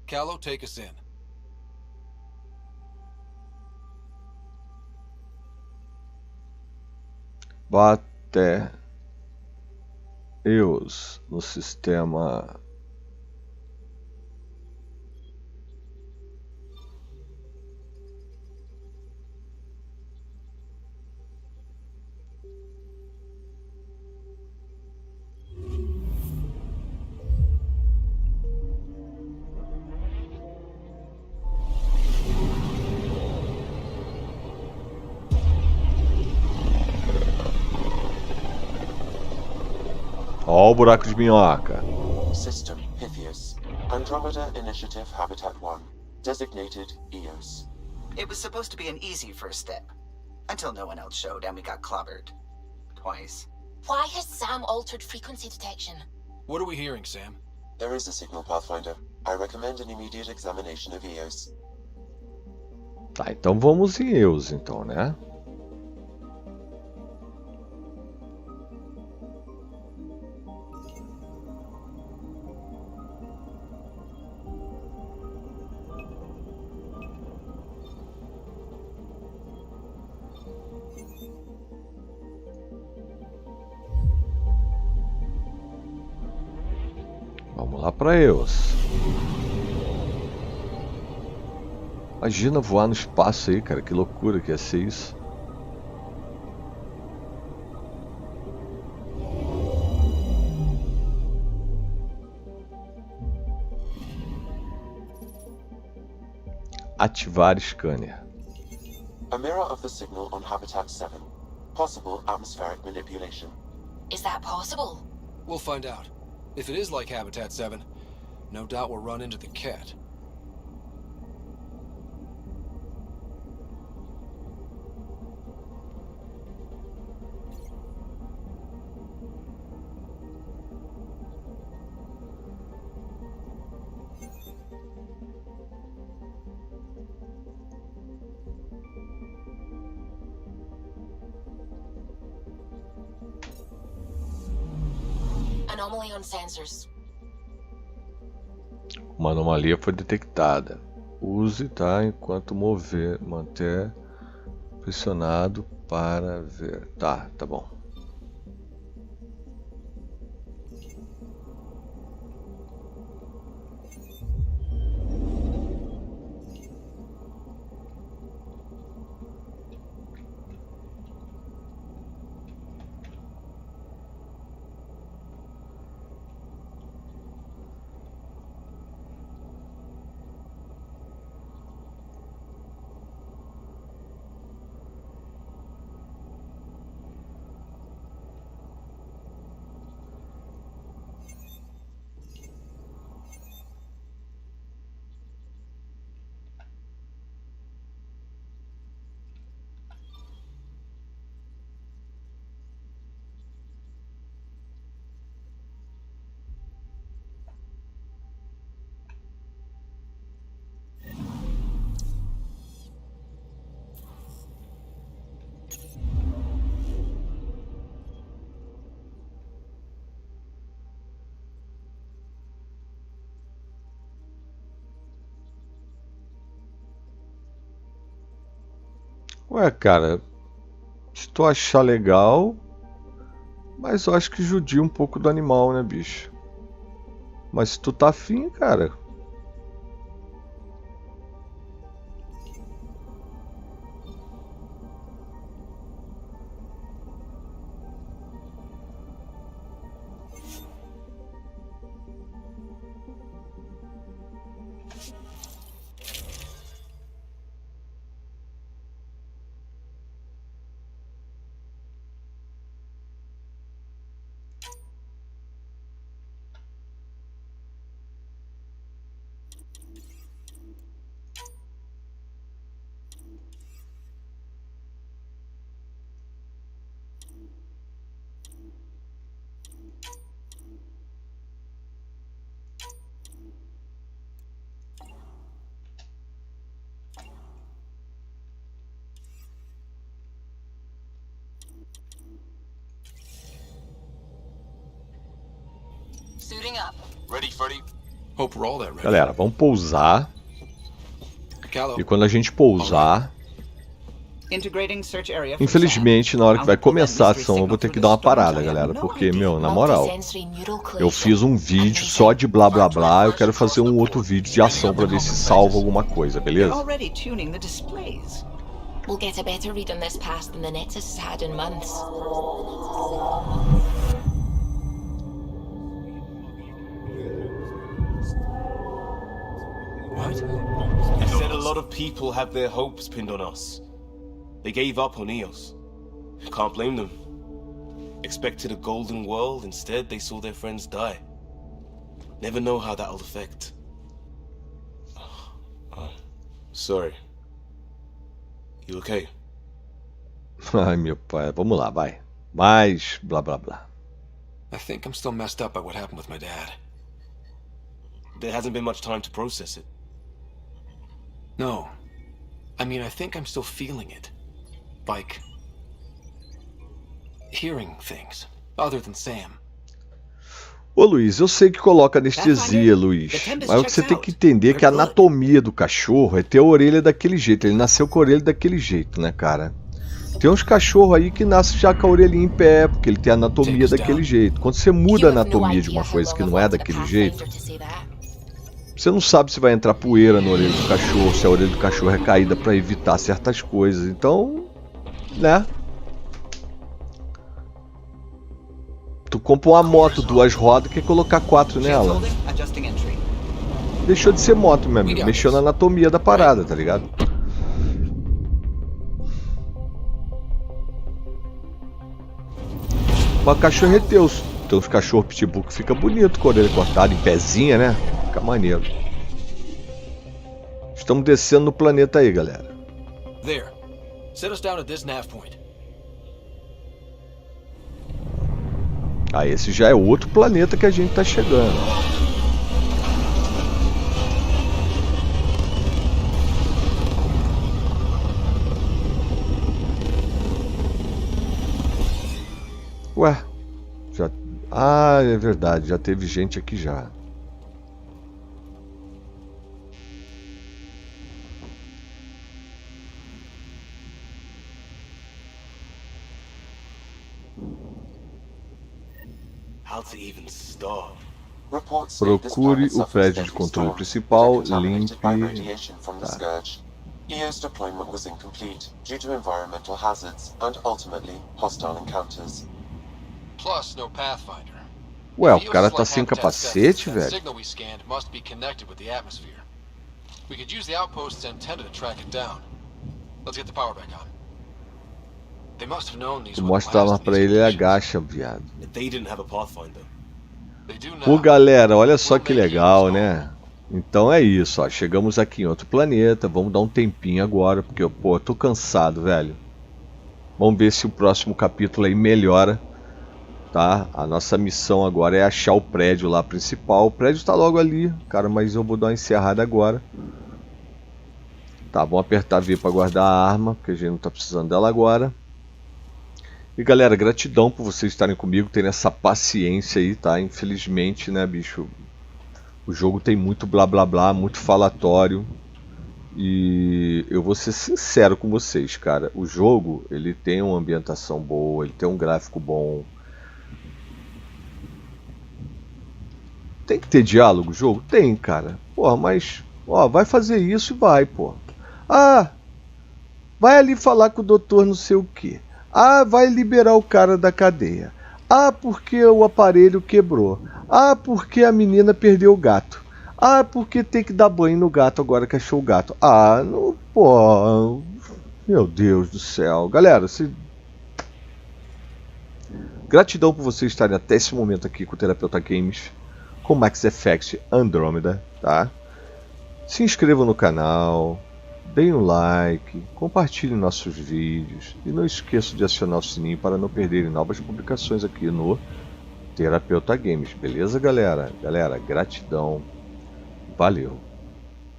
Callow, take us in. Bate Eos no sistema. Ó o buraco de minhoca. System Pythias. Andromeda Initiative Habitat 1. Designated Eos. It was supposed to be an easy first step. Until no one else showed and we got clobbered. Twice. Why has Sam altered frequency detection? What are we hearing, Sam? There is a signal, Pathfinder. I recommend an immediate examination of Eos. Tá, então vamos em EUS, então, né? Vamos lá para EUS. Imagina voar no espaço aí, cara. Que loucura que ia ser isso. Ativar scanner. A mirror of the signal on Habitat 7. Possible atmospheric manipulation. Is that possible? We'll find out. If it is like Habitat 7, no doubt we'll run into the cat. Anomaly on sensors. Uma anomalia foi detectada. Use, tá? Enquanto manter pressionado para ver. Tá bom. Ué, cara, se tu achar legal, mas eu acho que judia um pouco do animal, né, bicho? Mas se tu tá afim, cara. Suiting up. Ready, Freddy? Hope we're all that ready. Galera, vamos pousar. E quando a gente pousar, infelizmente na hora que vai começar a ação eu vou ter que dar uma parada, galera. Porque, meu, na moral, eu fiz um vídeo só de blá blá blá. Eu quero fazer um outro vídeo de ação pra ver se salva alguma coisa, beleza? We'll get a better read on this pass than the Nexus has had in months. What? You said a lot of people have their hopes pinned on us. They gave up on EOS. Can't blame them. Expected a golden world, instead they saw their friends die. Never know how that'll affect. Sorry. You okay? Ai, meu pai. Vamos lá, vai. Mais blá blá blá. I think I'm still messed up by what happened with my dad. There hasn't been much time to process it. No. I mean, I think I'm still feeling it. Like... hearing things, other than Sam. Ô Luiz, eu sei que coloca anestesia, Luiz, mas o que você tem que entender é que a anatomia do cachorro é ter a orelha daquele jeito. Ele nasceu com a orelha daquele jeito, né, cara? Tem uns cachorros aí que nascem já com a orelhinha em pé, porque ele tem a anatomia daquele jeito. Quando você muda a anatomia de uma coisa que não é daquele jeito, você não sabe se vai entrar poeira na orelha do cachorro, se a orelha do cachorro é caída para evitar certas coisas. Então, né? Tu compra uma moto, 2 rodas, quer colocar 4 nela. Deixou de ser moto, meu amigo. Mexeu na anatomia da parada, tá ligado? Mas cachorro é teu. Tem uns cachorros pitbull que fica bonito com a orelha cortada, em pezinha, né? Fica maneiro. Estamos descendo no planeta aí, galera. There. Set us down at this nav point. Ah, esse já é outro planeta que a gente tá chegando. Ué, já... Ah, é verdade, já teve gente aqui já. Procure o prédio de controle principal, limpe... Tá. EO's deployment was incomplete due to environmental hazards and ultimately hostile encounters. Plus, no Pathfinder. Ué, o cara tá sem capacete, velho? Signal we scanned must be connected with the atmosphere. We could use the outpost's antenna to track it down. Let's get the power back on. They must have known these. Tu mostra a arma pra ele e agacha, viado. They didn't have a Pathfinder. Pô, galera, olha só que legal, né? Então é isso, ó. Chegamos aqui em outro planeta. Vamos dar um tempinho agora, porque pô, eu tô cansado, velho. Vamos ver se o próximo capítulo aí melhora, tá? A nossa missão agora é achar o prédio lá principal. O prédio tá logo ali, cara, mas eu vou dar uma encerrada agora. Tá, vamos apertar V para guardar a arma, porque a gente não tá precisando dela agora. E galera, gratidão por vocês estarem comigo, terem essa paciência aí, tá? Infelizmente, né, bicho? O jogo tem muito blá blá blá, muito falatório. E eu vou ser sincero com vocês, cara. O jogo, ele tem uma ambientação boa, ele tem um gráfico bom. Tem que ter diálogo o jogo? Tem, cara. Porra, mas... Ó, vai fazer isso e vai, pô. Ah, vai ali falar com o doutor não sei o que. Ah, vai liberar o cara da cadeia. Ah, porque o aparelho quebrou. Ah, porque a menina perdeu o gato. Ah, porque tem que dar banho no gato agora que achou o gato. Ah, não, pô. Meu Deus do céu. Galera, gratidão por vocês estarem até esse momento aqui com o Terapeuta Games, com Mass Effect Andromeda, tá? Se inscrevam no canal, deem um like, compartilhem nossos vídeos e não esqueçam de acionar o sininho para não perderem novas publicações aqui no Terapeuta Games, beleza, galera? Galera, gratidão, valeu!